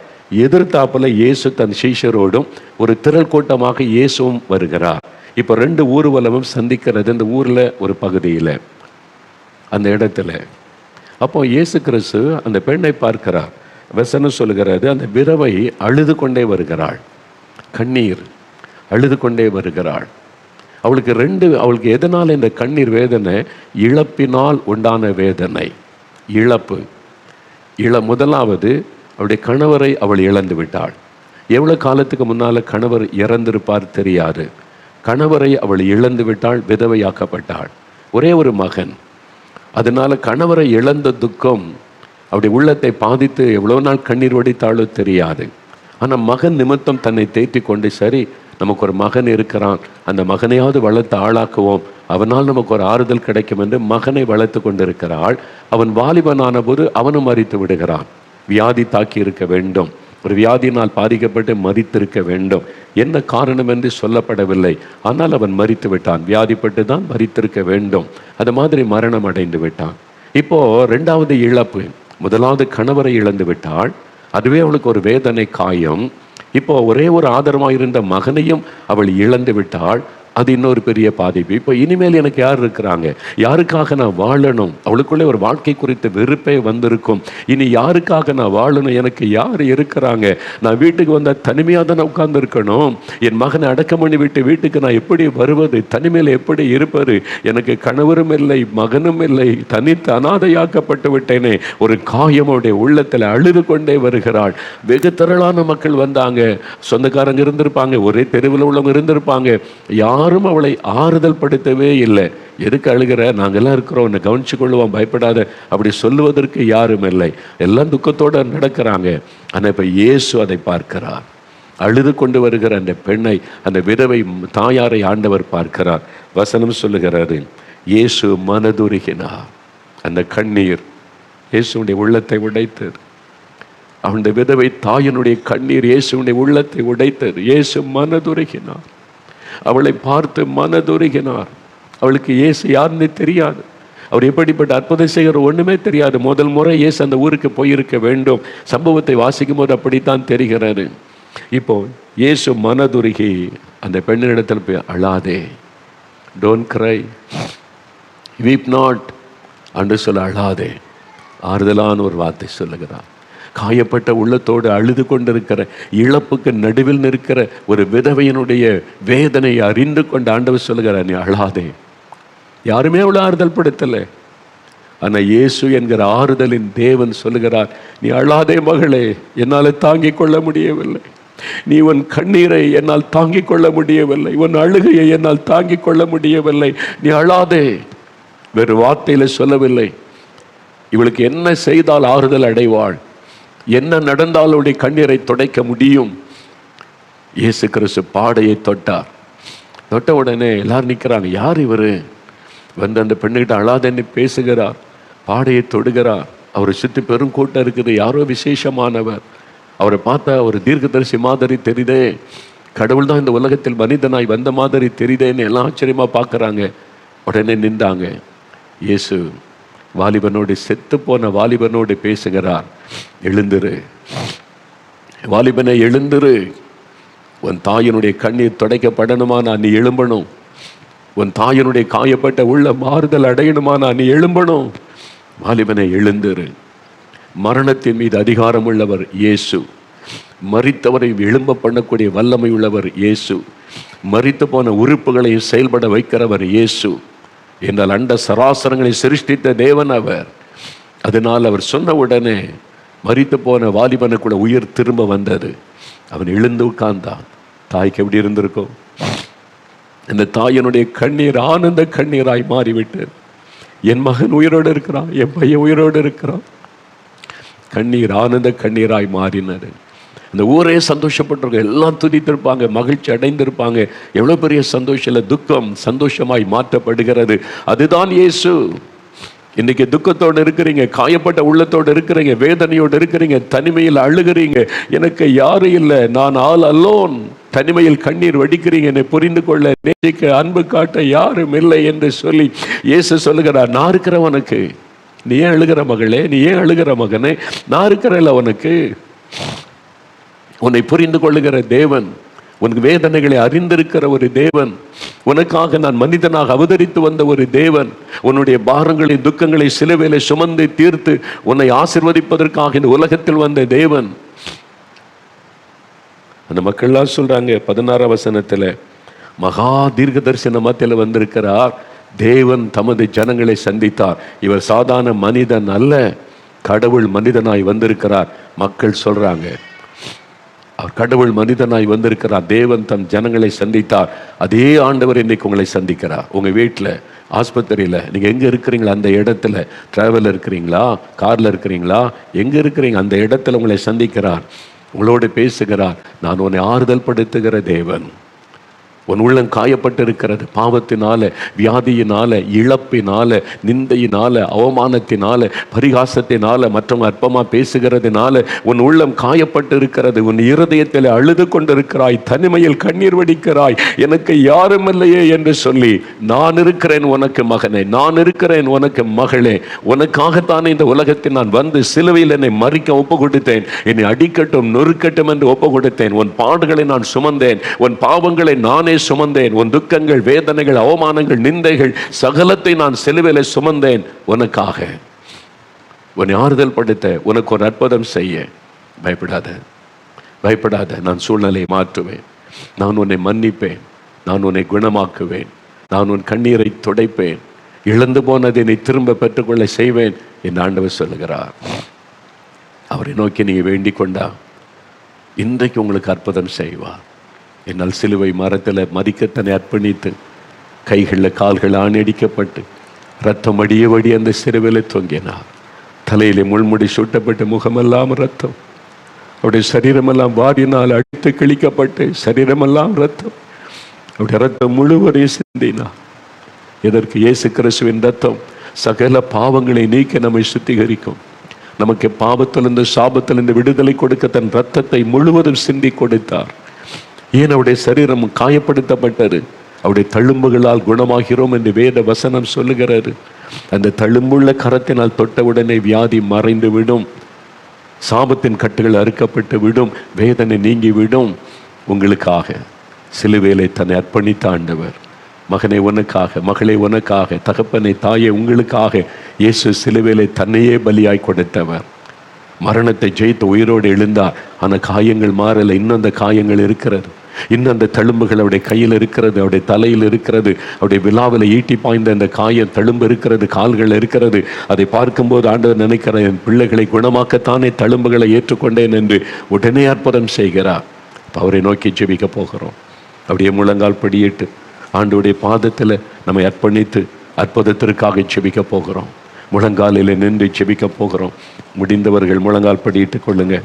எதிர்த்தாப்புல இயேசு தன் சீஷரோடும் ஒரு திரள் கூட்டமாக இயேசுவும் வருகிறார். இப்போ 2 ஊர்வலமும் சந்திக்கிறது இந்த ஊர்ல ஒரு பகுதியில், அந்த இடத்துல. அப்போ இயேசு கிறிஸ்து அந்த பெண்ணை பார்க்கிறார். வசனம் சொல்லுகிறது, அந்த விதவை அழுது கொண்டே வருகிறாள், கண்ணீர் அழுது கொண்டே வருகிறாள். அவளுக்கு எதனால் இந்த கண்ணீர் வேதனை? இழப்பினால் உண்டான வேதனை. இழப்பு. முதலாவது அவளுடைய கணவரை அவள் இழந்து விட்டாள். எவ்வளோ காலத்துக்கு முன்னால் கணவர் இறந்திருப்பார் தெரியாது. கணவரை அவள் இழந்து விட்டாள், விதவையாக்கப்பட்டாள். ஒரே ஒரு மகன். அதனால கணவரை இழந்த துக்கம் அவருடைய உள்ளத்தை பாதித்து எவ்வளோ நாள் கண்ணீர் வடித்தாளோ தெரியாது. ஆனால் மகன் நிமித்தம் தன்னை தேற்றி கொண்டு, சரி நமக்கு ஒரு மகன் இருக்கிறான், அந்த மகனையாவது வளர்த்து ஆளாக்குவோம், அவனால் நமக்கு ஒரு ஆறுதல் கிடைக்கும் என்று மகனை வளர்த்து கொண்டிருக்கிறாள். அவன் வாலிபனான போது அவனும் மரித்து விடுகிறான். வியாதி தாக்கி இருக்க வேண்டும், ஒரு வியாதியினால் பாதிக்கப்பட்டு மரித்திருக்க வேண்டும். என்ன காரணம் என்று சொல்லப்படவில்லை. ஆனால் அவன் மரித்து விட்டான். வியாதிப்பட்டு தான் மரித்திருக்க வேண்டும். அது மாதிரி மரணம் அடைந்து விட்டான். இப்போ 2வது இழப்பு. முதலாவது கணவரை இழந்து விட்டாள், அதுவே அவளுக்கு ஒரு வேதனை, காயம். இப்போ ஒரே ஒரு ஆதரமாக இருந்த மகனையும் அவள் இழந்து விட்டாள். அது இன்னொரு பெரிய பாதிப்பு. இப்போ இனிமேல் எனக்கு யார் இருக்கிறாங்க, யாருக்காக நான் வாழணும்? அவளுக்குள்ளே ஒரு வாழ்க்கை குறித்த வெறுப்பே வந்திருக்கும். இனி யாருக்காக நான் வாழணும்? எனக்கு யார் இருக்கிறாங்க? நான் வீட்டுக்கு வந்தால் தனிமையாக தானே உட்கார்ந்து இருக்கணும். என் மகனை அடக்கம் பண்ணி விட்டு வீட்டுக்கு நான் எப்படி வருவது? தனிமையில் எப்படி இருப்பது? எனக்கு கணவரும் இல்லை, மகனும் இல்லை, தனித்து அனாதையாக்கப்பட்டு விட்டேனே. ஒரு காயம் அவருடைய உள்ளத்தில் அழுது கொண்டே வருகிறாள். வெகு திரளான மக்கள் வந்தாங்க, சொந்தக்காரங்க இருந்திருப்பாங்க, ஒரே தெருவில் உள்ளவங்க இருந்திருப்பாங்க. யாரும் அவளை ஆறுதல் படுத்தவே இல்லை. எதுக்கு அழுகிற, நாங்கெல்லாம் இருக்கிறோம், உன்னை கவனிச்சு கொள்ளுவோம், பயப்படாத, அப்படி சொல்லுவதற்கு யாரும் இல்லை. எல்லாம் துக்கத்தோடு நடக்கிறாங்க. ஆனால் இப்போ இயேசு அதை பார்க்கிறார். அழுது கொண்டு வருகிற அந்த பெண்ணை, அந்த விதவை தாயாரை ஆண்டவர் பார்க்கிறார். வசனம் சொல்லுகிறாரு, இயேசு மனதுருகினார். அந்த கண்ணீர் இயேசுடைய உள்ளத்தை உடைத்தது. அவனுடைய விதவை தாயினுடைய கண்ணீர் இயேசுடைய உள்ளத்தை உடைத்தது. இயேசு மனதுருகினார். அவளை பார்த்து மனதுருகினார். அவளுக்கு இயேசு யாருன்னு தெரியாது, அவர் எப்படிப்பட்ட அற்புதம் செய்கிற ஒன்றுமே தெரியாது. முதல் முறை இயேசு அந்த ஊருக்கு போயிருக்க வேண்டும். சம்பவத்தை வாசிக்கும் போது அப்படித்தான் தெரிகிறது. இப்போ இயேசு மனதுருகி அந்த பெண்ணிடத்தில் போய், அழாதே, டோன்ட் கிரை, வீப் நாட் என்று சொல்ல, அழாதே, ஆறுதலான ஒரு வார்த்தை சொல்லுகிறார். காயப்பட்ட உள்ளத்தோடு அழுது கொண்டிருக்கிற, இழப்புக்கு நடுவில் நிற்கிற ஒரு விதவையினுடைய வேதனையை அறிந்து கொண்டு ஆண்டவர் சொல்லுகிறார், நீ அழாதே. யாருமே அவ்வளோ ஆறுதல் படுத்தலை. ஆனால் இயேசு என்கிற ஆறுதலின் தேவன் சொல்லுகிறார், நீ அழாதே மகளே, என்னால் தாங்கிக் கொள்ள முடியவில்லை. நீ உன் கண்ணீரை என்னால் தாங்கிக் கொள்ள முடியவில்லை, உன் அழுகையை என்னால் தாங்கிக் கொள்ள முடியவில்லை, நீ அழாதே. வேறு வார்த்தையில சொல்லவில்லை. இவளுக்கு என்ன செய்தால் ஆறுதல் அடைவாள், என்ன நடந்தால் அவளுடைய கண்ணீரை துடைக்க முடியும்? இயேசு கிறிஸ்து பாடையை தொட்டார். தொட்ட உடனே எல்லாரும் நிற்கிறாங்க, யார் இவர்? வந்து அந்த பெண்ணுகிட்ட அழாதன்னு பேசுகிறார், பாடையை தொடுகிறார். அவரை சுற்றி பெரும் கூட்டம் இருக்குது, யாரோ விசேஷமானவர். அவரை பார்த்தா ஒரு தீர்க்கதரிசி மாதிரி தெரியுதே, கடவுள் தான் இந்த உலகத்தில் மனிதனாய் வந்த மாதிரி தெரியுதேன்னு எல்லாம் ஆச்சரியமா பார்க்குறாங்க. உடனே நின்றாங்க. இயேசு வாலிபனோடு, செத்து போன வாலிபனோடு பேசுகிறார். எழுந்திரு வாலிபனை, எழுந்திரு. உன் தாயினுடைய கண்ணீர் துடைக்கப்படணுமானா நீ எழும்பணும். உன் தாயினுடைய காயப்பட்ட உள்ள மாறுதல் அடையணுமானா நீ எழும்பணும். வாலிபனை, எழுந்திரு. மரணத்தின் மீது அதிகாரம் உள்ளவர் இயேசு. மரித்தவரை எழும்ப பண்ணக்கூடிய வல்லமை உள்ளவர் இயேசு. மரித்து போன உறுப்புகளை செயல்பட வைக்கிறவர் இயேசு. என்றால் அண்ட சராசரங்களை சிருஷ்டித்த தேவன் அவர். அதனால் அவர் சொன்ன உடனே மரித்து போன வாலிபனுக்குள்ள உயிர் திரும்ப வந்தது. அவன் எழுந்து உட்கார்ந்தான். தாய்க்கு எப்படி இருந்திருக்கும்? அந்த தாயினுடைய கண்ணீர் ஆனந்த கண்ணீராய் மாறிவிட்டு, என் மகன் உயிரோடு இருக்கிறான், என் பையன் உயிரோடு இருக்கிறான். கண்ணீர் ஆனந்த கண்ணீராய் மாறினது. அந்த ஊரே சந்தோஷப்பட்டிருக்க, எல்லாம் துதித்திருப்பாங்க, மகிழ்ச்சி அடைந்திருப்பாங்க. எவ்வளவு பெரிய சந்தோஷம்! துக்கம் சந்தோஷமாய் மாற்றப்படுகிறது. அதுதான் இயேசு. இன்னைக்கு துக்கத்தோடு இருக்கிறீங்க, காயப்பட்ட உள்ளத்தோடு இருக்கிறீங்க, வேதனையோடு இருக்கிறீங்க, தனிமையில் அழுகிறீங்க, எனக்கு யாரும் இல்லை, நான் ஆல் அலோன். தனிமையில் கண்ணீர் வடிக்கிறீங்க, என்னை புரிந்து கொள்ள, நேசிக்க, அன்பு காட்ட யாரும் இல்லை என்று சொல்லி இயேசு சொல்லுகிறார், நான் இருக்கிறவனுக்கு. நீ ஏன் அழுகிற மகளே, நீ ஏன் அழுகிற மகனே, நான் இருக்கிறேன்ல உனக்கு. உன்னை புரிந்து கொள்ளுகிற தேவன், உனக்கு வேதனைகளை அறிந்திருக்கிற ஒரு தேவன், உனக்காக நான் மனிதனாக அவதரித்து வந்த ஒரு தேவன், உன்னுடைய பாரங்களை துக்கங்களை சிலுவையிலே சுமந்து தீர்த்து உன்னை ஆசீர்வதிப்பதற்காக இந்த உலகத்தில் வந்த தேவன். அந்த மக்கள்லாம் சொல்றாங்க 16 வசனத்துல, மகா தீர்க்க தரிசன மத்தியில் வந்திருக்கிறார் தேவன், தமது ஜனங்களை சந்தித்தார். இவர் சாதாரண மனிதன் அல்ல, கடவுள் மனிதனாய் வந்திருக்கிறார். மக்கள் சொல்றாங்க, அவர் கடவுள் மனிதனாய் வந்திருக்கிறார், தேவன் தம் ஜனங்களை சந்தித்தார். அதே ஆண்டவர் இன்னைக்கு உங்களை சந்திக்கிறார். உங்க வீட்டில், ஆஸ்பத்திரியில், நீங்க எங்க இருக்கிறீங்களா அந்த இடத்துல, டிராவல் இருக்கிறீங்களா, கார்ல இருக்கிறீங்களா, எங்க இருக்கிறீங்க அந்த இடத்துல உங்களை சந்திக்கிறார், உங்களோடு பேசுகிறார். நான் உன்னை ஆறுதல் படுத்துகிற தேவன். உன் உள்ளம் காயப்பட்டு இருக்கிறது, பாவத்தினால, வியாதியினால, இழப்பினால, நிந்தையினால, அவமானத்தினால, பரிகாசத்தினால, மற்றவங்க அற்பமா பேசுகிறதுனால உன் உள்ளம் காயப்பட்டு இருக்கிறது. உன் இருதயத்தில் அழுது கொண்டிருக்கிறாய், தனிமையில் கண்ணீர் வடிக்கிறாய், எனக்கு யாரும் இல்லையே என்று சொல்லி, நான் இருக்கிறேன் உனக்கு மகனே, நான் இருக்கிறேன் உனக்கு மகளே, உனக்காகத்தானே இந்த உலகத்தில் நான் வந்து சிலுவையில் என்னை மறிக்க ஒப்பு கொடுத்தேன், என்னை அடிக்கட்டும் நொறுக்கட்டும் என்று ஒப்பு கொடுத்தேன். உன் பாடுகளை நான் சுமந்தேன், உன் பாவங்களை நானே சுமந்தேன், உன் துக்கங்கள், வேதனைகள், அவமானங்கள், நிந்தைகள் சகலத்தை நான் சிலுவையிலே சுமந்தேன் உனக்காக. உன்னை ஆறுதல் படுத்த, உனக்கு ஒரு அற்புதம் செய்ய. பயப்படாத, பயப்படாத, நான் சூழ்நிலையை மாற்றுவேன், நான் உன்னை மன்னிப்பேன், நான் உன்னை குணமாக்குவேன், நான் உன் கண்ணீரை துடைப்பேன், இழந்து போனதை நீ திரும்ப பெற்றுக்கொள்ள செய்வேன் என்று ஆண்டவர் சொல்லுகிறார். அவரை நோக்கி நீங்க வேண்டிக் கொண்டா இன்றைக்கு உங்களுக்கு அற்புதம் செய்வார். என்னால் சிலுவை மரத்தில் மதிக்கத்தனை அர்ப்பணித்து, கைகளில் கால்கள் ஆணடிக்கப்பட்டு, ரத்தம் அடிய வடி அந்த சிலுவையில தொங்கினார். தலையிலே முள்முடி சூட்டப்பட்டு, முகமெல்லாம் ரத்தம், அவருடைய சரீரமெல்லாம் வாரினால் அடித்து கிழிக்கப்பட்டு, சரீரமெல்லாம் ரத்தம், அவருடைய ரத்தம் முழுவதையும் சிந்தினார். எதற்கு? இயேசு கிறிஸ்துவின் ரத்தம் சகல பாவங்களை நீக்க நம்மை சுத்திகரிக்கும். நமக்கு பாவத்திலிருந்து, சாபத்திலிருந்து விடுதலை கொடுக்க தன் ரத்தத்தை முழுவதும் சிந்தி கொடுத்தார். ஏன்? அவருடைய சரீரம் காயப்படுத்தப்பட்டது, அவருடைய தழும்புகளால் குணமாகிறோம் என்று வேத வசனம் சொல்லுகிறது. அந்த தழும்புள்ள கரத்தினால் தொட்டவுடனே வியாதி மறைந்து விடும், சாபத்தின் கட்டுகள் அறுக்கப்பட்டு விடும், வேதனை நீங்கி விடும். உங்களுக்காக சிலுவையிலே தன்னை அர்ப்பணித்த ஆண்டவர், மகனை உனக்காக, மகளை உனக்காக, தகப்பனை தாயை உங்களுக்காக இயேசு சிலுவையிலே தன்னையே பலியாய் கொடுத்தவர். மரணத்தை ஜெயித்து உயிரோடு எழுந்தார். ஆனால் காயங்கள் மாறலை. இன்னும் அந்த காயங்கள் இருக்கிறது. இன்னும் அந்த தழும்புகள் அவருடைய கையில் இருக்கிறது, அவருடைய தலையில் இருக்கிறது, அவருடைய விழாவில் ஈட்டி பாய்ந்த அந்த காயம் தழும்பு இருக்கிறது, கால்கள் இருக்கிறது. அதை பார்க்கும்போது ஆண்டவர் நினைக்கிற, என் பிள்ளைகளை குணமாக்கத்தானே தழும்புகளை ஏற்றுக்கொண்டேன் என்று உடனே அற்புதம் செய்கிறார். அவரை நோக்கி ஜெபிக்க போகிறோம். அப்படியே முழங்கால் படியிட்டு ஆண்டவருடைய பாதத்தில் நம்மை அர்ப்பணித்து அற்புதத்திற்காக ஜெபிக்க போகிறோம். முழங்காலில் நின்று ஜெபிக்க போகிறோம். முடிந்தவர்கள் முழங்கால் படியிட்டு கொள்ளுங்க.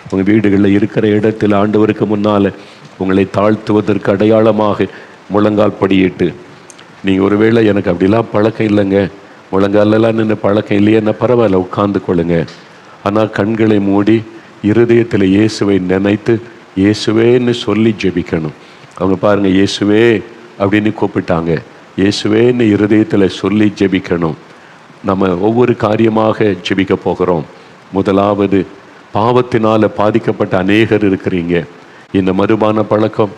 உங்கள் வீடுகளில் இருக்கிற இடத்தில் ஆண்டவருக்கு முன்னால் உங்களை தாழ்த்துவதற்கு அடையாளமாக முழங்கால் படியிட்டு, நீங்கள் ஒருவேளை எனக்கு அப்படிலாம் பழக்கம் இல்லைங்க, முழங்காலெல்லாம் நின்று பழக்கம் இல்லையேன்னா பரவாயில்ல, உட்கார்ந்து கொள்ளுங்க. ஆனால் கண்களை மூடி இருதயத்தில் இயேசுவை நினைத்து இயேசுவேன்னு சொல்லி ஜெபிக்கணும். அவங்க பாருங்கள், இயேசுவே அப்படின்னு கூப்பிட்டாங்க. இயேசுவேன்னு இருதயத்தில் சொல்லி ஜெபிக்கணும். நம்ம ஒவ்வொரு காரியமாக ஜெபிக்க போகிறோம். முதலாவது, பாவத்தினால் பாதிக்கப்பட்ட அநேகர் இருக்கிறீங்க. இந்த மதுபான பழக்கம்,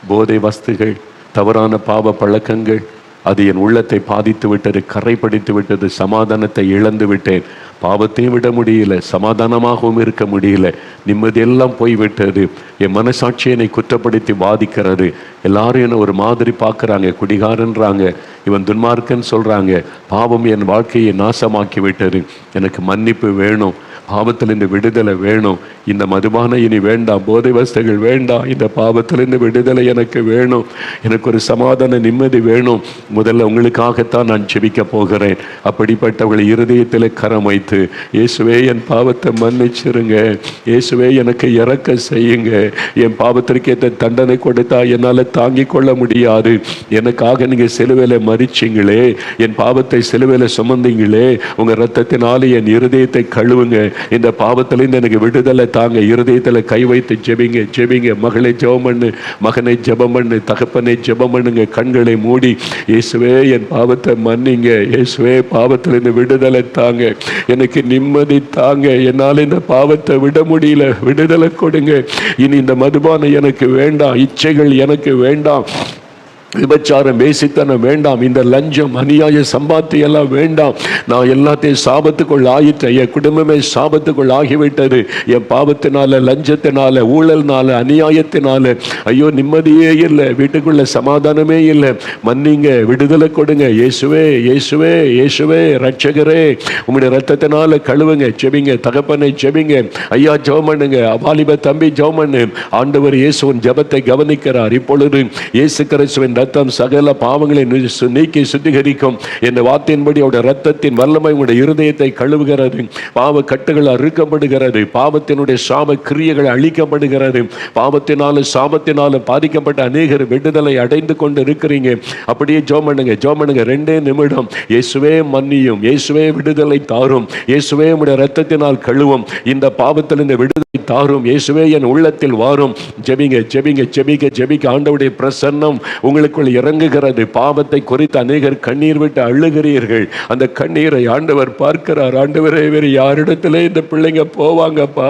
போதை வஸ்துகள், தவறான பாவ பழக்கங்கள், அது என் உள்ளத்தை பாதித்து விட்டது, கரைப்படுத்தி விட்டது, சமாதானத்தை இழந்து விட்டேன், பாவத்தையும் விட முடியல, சமாதானமாகவும் இருக்க முடியல, நிம்மதியெல்லாம் போய்விட்டது, என் மனசாட்சி என்னை குற்றப்படுத்தி பாதிக்கிறது, எல்லாரும் என்னை ஒரு மாதிரி பார்க்குறாங்க, குடிகாரன்றாங்க, இவன் துன்மார்க்கன்னு சொல்கிறாங்க, பாவம் என் வாழ்க்கையை நாசமாக்கி விட்டது, எனக்கு மன்னிப்பு வேணும், பாவத்திலிருந்து விடுதலை வேணும், இந்த மதுபான இனி வேண்டாம், போதை வஸ்துகள் வேண்டாம், இந்த பாவத்திலிருந்து விடுதலை எனக்கு வேணும், எனக்கு ஒரு சமாதான நிம்மதி வேணும். முதல்ல உங்களுக்காகத்தான் நான் ஜெபிக்க போகிறேன். அப்படிப்பட்டவர்கள் இருதயத்தில் கரம் வைத்து, இயேசுவே என் பாவத்தை மன்னிச்சிருங்க, இயேசுவே எனக்கு இறக்க செய்யுங்க, என் பாவத்திற்கு ஏற்ற தண்டனை கொடுத்தா என்னால் தாங்கிக் கொள்ள முடியாது, எனக்காக நீங்கள் சிலுவையில் மரிச்சிங்களே, என் பாவத்தை சிலுவையில் சுமந்தீங்களே, உங்கள் ரத்தத்தினாலே என் இருதயத்தை கழுவுங்க, இந்த பாவத்திலிருந்து எனக்கு விடுதலை தாங்க. இருதயத்தில் கை வைத்து ஜெபிங்க, ஜெபிங்க. மகளை ஜெபம் பண்ணு, மகனை ஜெபம் பண்ணு, தகப்பனை ஜெபம் பண்ணுங்க. கண்களை மூடி, இயேசுவே என் பாவத்தை மன்னிங்க, இயேசுவே பாவத்திலிருந்து விடுதலை தாங்க, எனக்கு நிம்மதி தாங்க, என்னால் இந்த பாவத்தை விட முடியல, விடுதலை கொடுங்க, இனி இந்த மதுபானம் எனக்கு வேண்டாம், இச்சைகள் எனக்கு வேண்டாம், விபச்சாரம் வேசித்தனம் வேண்டாம், இந்த லஞ்சம் அநியாய சம்பாத்தியம் எல்லாம் வேண்டாம், நான் எல்லாத்தையும் சாபத்துக்குள் ஆயிட்டேன், என் குடும்பமே சாபத்துக்குள் ஆகிவிட்டது, என் பாவத்தினால, லஞ்சத்தினால, ஊழல்னால, அநியாயத்தினால, ஐயோ நிம்மதியே இல்லை, வீட்டுக்குள்ள சமாதானமே இல்லை, மன்னிங்க, விடுதலை கொடுங்க, இயேசுவே இயேசுவே இயேசுவே ரட்சகரே, உங்களுடைய ரத்தத்தினால கழுவுங்க, ஜெபிங்க, தகப்பனை ஜெபிங்க, ஐயா ஜெபம் பண்ணுங்க, வாலிப தம்பி ஜெபம் பண்ணு, ஆண்டவர் இயேசுவின் ஜெபத்தை கவனிக்கிறார். இப்பொழுது இயேசு கிறிஸ்துவின் ரத்தம் சகல பாவங்களை நீக்கி சுத்திகரிக்கும். இந்த வார்த்தையின்படி அவருடைய ரத்தத்தின் வல்லமை உங்களுடைய இருதயத்தை கழுவுகிறது, பாவ கட்டுகள் அறுக்கப்படுகிறது, பாவத்தினுடைய சாப கிரியைகள் அழிக்கப்படுகிறது, பாவத்தினாலும் சாபத்தினாலும் பாதிக்கப்பட்ட அநேகர் விடுதலை அடைந்து கொண்டு இருக்கிறீங்க. அப்படியே ஜெபம் பண்ணுங்க, ஜெபம் பண்ணுங்க. 2 நிமிடம். இயேசுவே மன்னியும், இயேசுவே விடுதலை தாரும், இயேசுவே உடைய ரத்தத்தினால் கழுவும், இந்த பாவத்திலிருந்து விடுதலை தாரும், இயேசுவே என் உள்ளத்தில் வாரும். ஜெபிங்க ஜெபிங்க ஜெபிக்க ஜெபிக்க ஆண்டவருடைய பிரசன்னம் உங்களுக்கு இறங்குகிறது. பாவத்தை குறித்து அநேகர் கண்ணீர் விட்டு அழுகிறீர்கள். அந்த கண்ணீரை ஆண்டவர் பார்க்கிறார். ஆண்டவரே, வேறு யாரிடத்துல இந்த பிள்ளைங்க போவாங்கப்பா?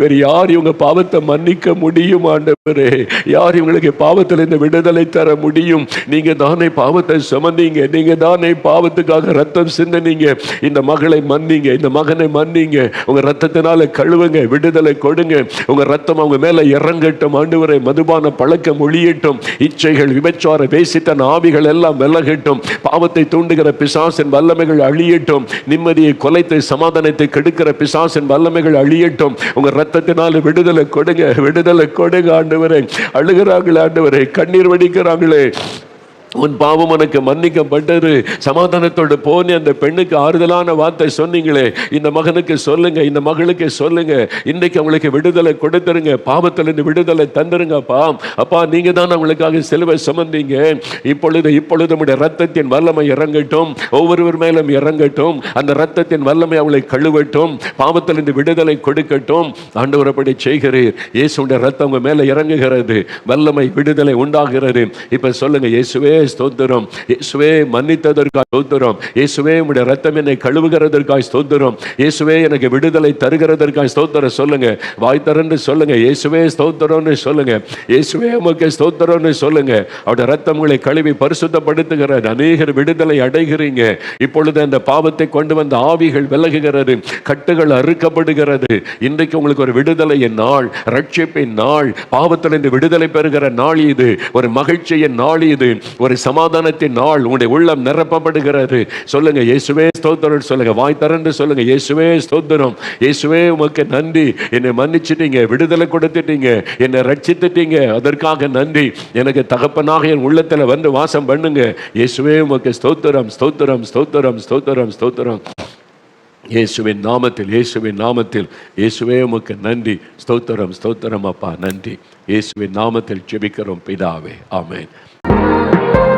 வேறு யார் இவங்க பாவத்தை மன்னிக்க முடியும்? ஆண்டவரே, யார் இவங்களுக்கு பாவத்தில் இந்த விடுதலை தர முடியும்? நீங்க தானே பாவத்தை சுமந்தீங்க, நீங்க தானே பாவத்துக்காக ரத்தம் சிந்தனீங்க. இந்த மகளை மன்னிங்க, இந்த மகனை மன்னிங்க, உங்க ரத்தத்தினால கழுவுங்க, விடுதலை கொடுங்க, உங்க ரத்தம் அவங்க மேல இறங்கட்டும். ஆண்டவரே, மதுபான பழக்கம் ஒழியட்டும், இச்சைகள், விபச்சார வேசித்தன ஆவிகள் எல்லாம் விலகட்டும், பாவத்தை தூண்டுகிற பிசாசின் வல்லமைகள் அழியட்டும், நிம்மதியை கொலைத்து சமாதானத்தை கெடுக்கிற பிசாசின் வல்லமைகள் அழியட்டும். உங்க ரத்தத்தினால விடுதலை கொடுங்க, விடுதலை கொடுங்க. ஆண்டவரே, அழுகிறாங்களே, ஆண்டவரே, கண்ணீர் வடிக்கிறாங்களே, உன் பாவம் உனக்கு மன்னிக்கப்பட்டது, சமாதானத்தோடு போனே அந்த பெண்ணுக்கு ஆறுதலான வார்த்தை சொன்னீங்களே, இந்த மகனுக்கு சொல்லுங்க, இந்த மகளுக்கு சொல்லுங்க, இன்றைக்கு அவங்களுக்கு விடுதலை கொடுத்துருங்க, பாவத்திலிருந்து விடுதலை தந்துருங்கப்பா. அப்பா, நீங்க தான் அவங்களுக்காக சிலுவை சுமந்தீங்க. இப்பொழுது நம்முடைய ரத்தத்தின் வல்லமை இறங்கட்டும், ஒவ்வொருவர் மேலும் இறங்கட்டும், அந்த ரத்தத்தின் வல்லமை அவளை கழுவட்டும், பாவத்திலிருந்து விடுதலை கொடுக்கட்டும். ஆண்டவர் அப்படி செய்கிறீர். இயேசுடைய ரத்தம் உங்க மேல இறங்குகிறது, வல்லமை விடுதலை உண்டாகிறது. இப்ப சொல்லுங்க, இயேசுவே ஸ்தோத்திரம். இயேசுவே மன்னித்ததற்காக ஸ்தோத்திரம். இயேசுவே உம்முடைய ரத்தம் என்னை கழுவுகிறதற்காக ஸ்தோத்திரம். இயேசுவே எனக்கு விடுதலை தருகிறதற்காக ஸ்தோத்திரம் சொல்லுங்க. வாய் திறந்து சொல்லுங்க. இயேசுவே ஸ்தோத்திரம்னு சொல்லுங்க. இயேசுவே உமக்கு ஸ்தோத்திரம்னு சொல்லுங்க. அவருடைய ரத்தம் உங்களை கழுவி பரிசுத்தப்படுத்துகிற அநேகர் விடுதலை அடைகிறீங்க. இப்பொழுது அந்த பாவத்தை கொண்டு வந்த ஆவிகள் விலகுகிறது, கட்டுகள் அறுக்கப்படுகிறது. இன்றைக்கு உங்களுக்கு ஒரு விடுதலையின் நாள், ரட்சிப்பின் நாள், பாவத்திலிருந்து விடுதலை பெறுகிற நாள் இது. ஒரு மகிழ்ச்சியின் நாள் இது. ஒரு சமாதானத்தின் நாள். உங்களுடைய உள்ளம் நிரப்பப்படுகிறது. சொல்லுங்க இயேசுவே ஸ்தோத்திரம் சொல்லுங்க. வாய் திறந்து சொல்லுங்க. இயேசுவே ஸ்தோத்திரம். இயேசுவே உமக்கு நன்றி. என்னை மன்னிச்சிட்டீங்க, விடுதலை கொடுத்துட்டீங்க, என்னை ரட்சித்துட்டீங்க, அதற்காக நன்றி. எனக்கு தகப்பனாக என் உள்ளத்துல வந்து வாசம் பண்ணுங்க. இயேசுவே உமக்கு ஸ்தோத்திரம், ஸ்தோத்திரம், ஸ்தோத்திரம், ஸ்தோத்திரம், ஸ்தோத்திரம். இயேசுவின் நாமத்தில், இயேசுவின் நாமத்தில், இயேசுவே உமக்கு நன்றி. ஸ்தோத்திரம், ஸ்தோத்திரம் அப்பா, நன்றி. இயேசுவின் நாமத்தில் ஜெபிக்கிறோம் பிதாவே, ஆமென்.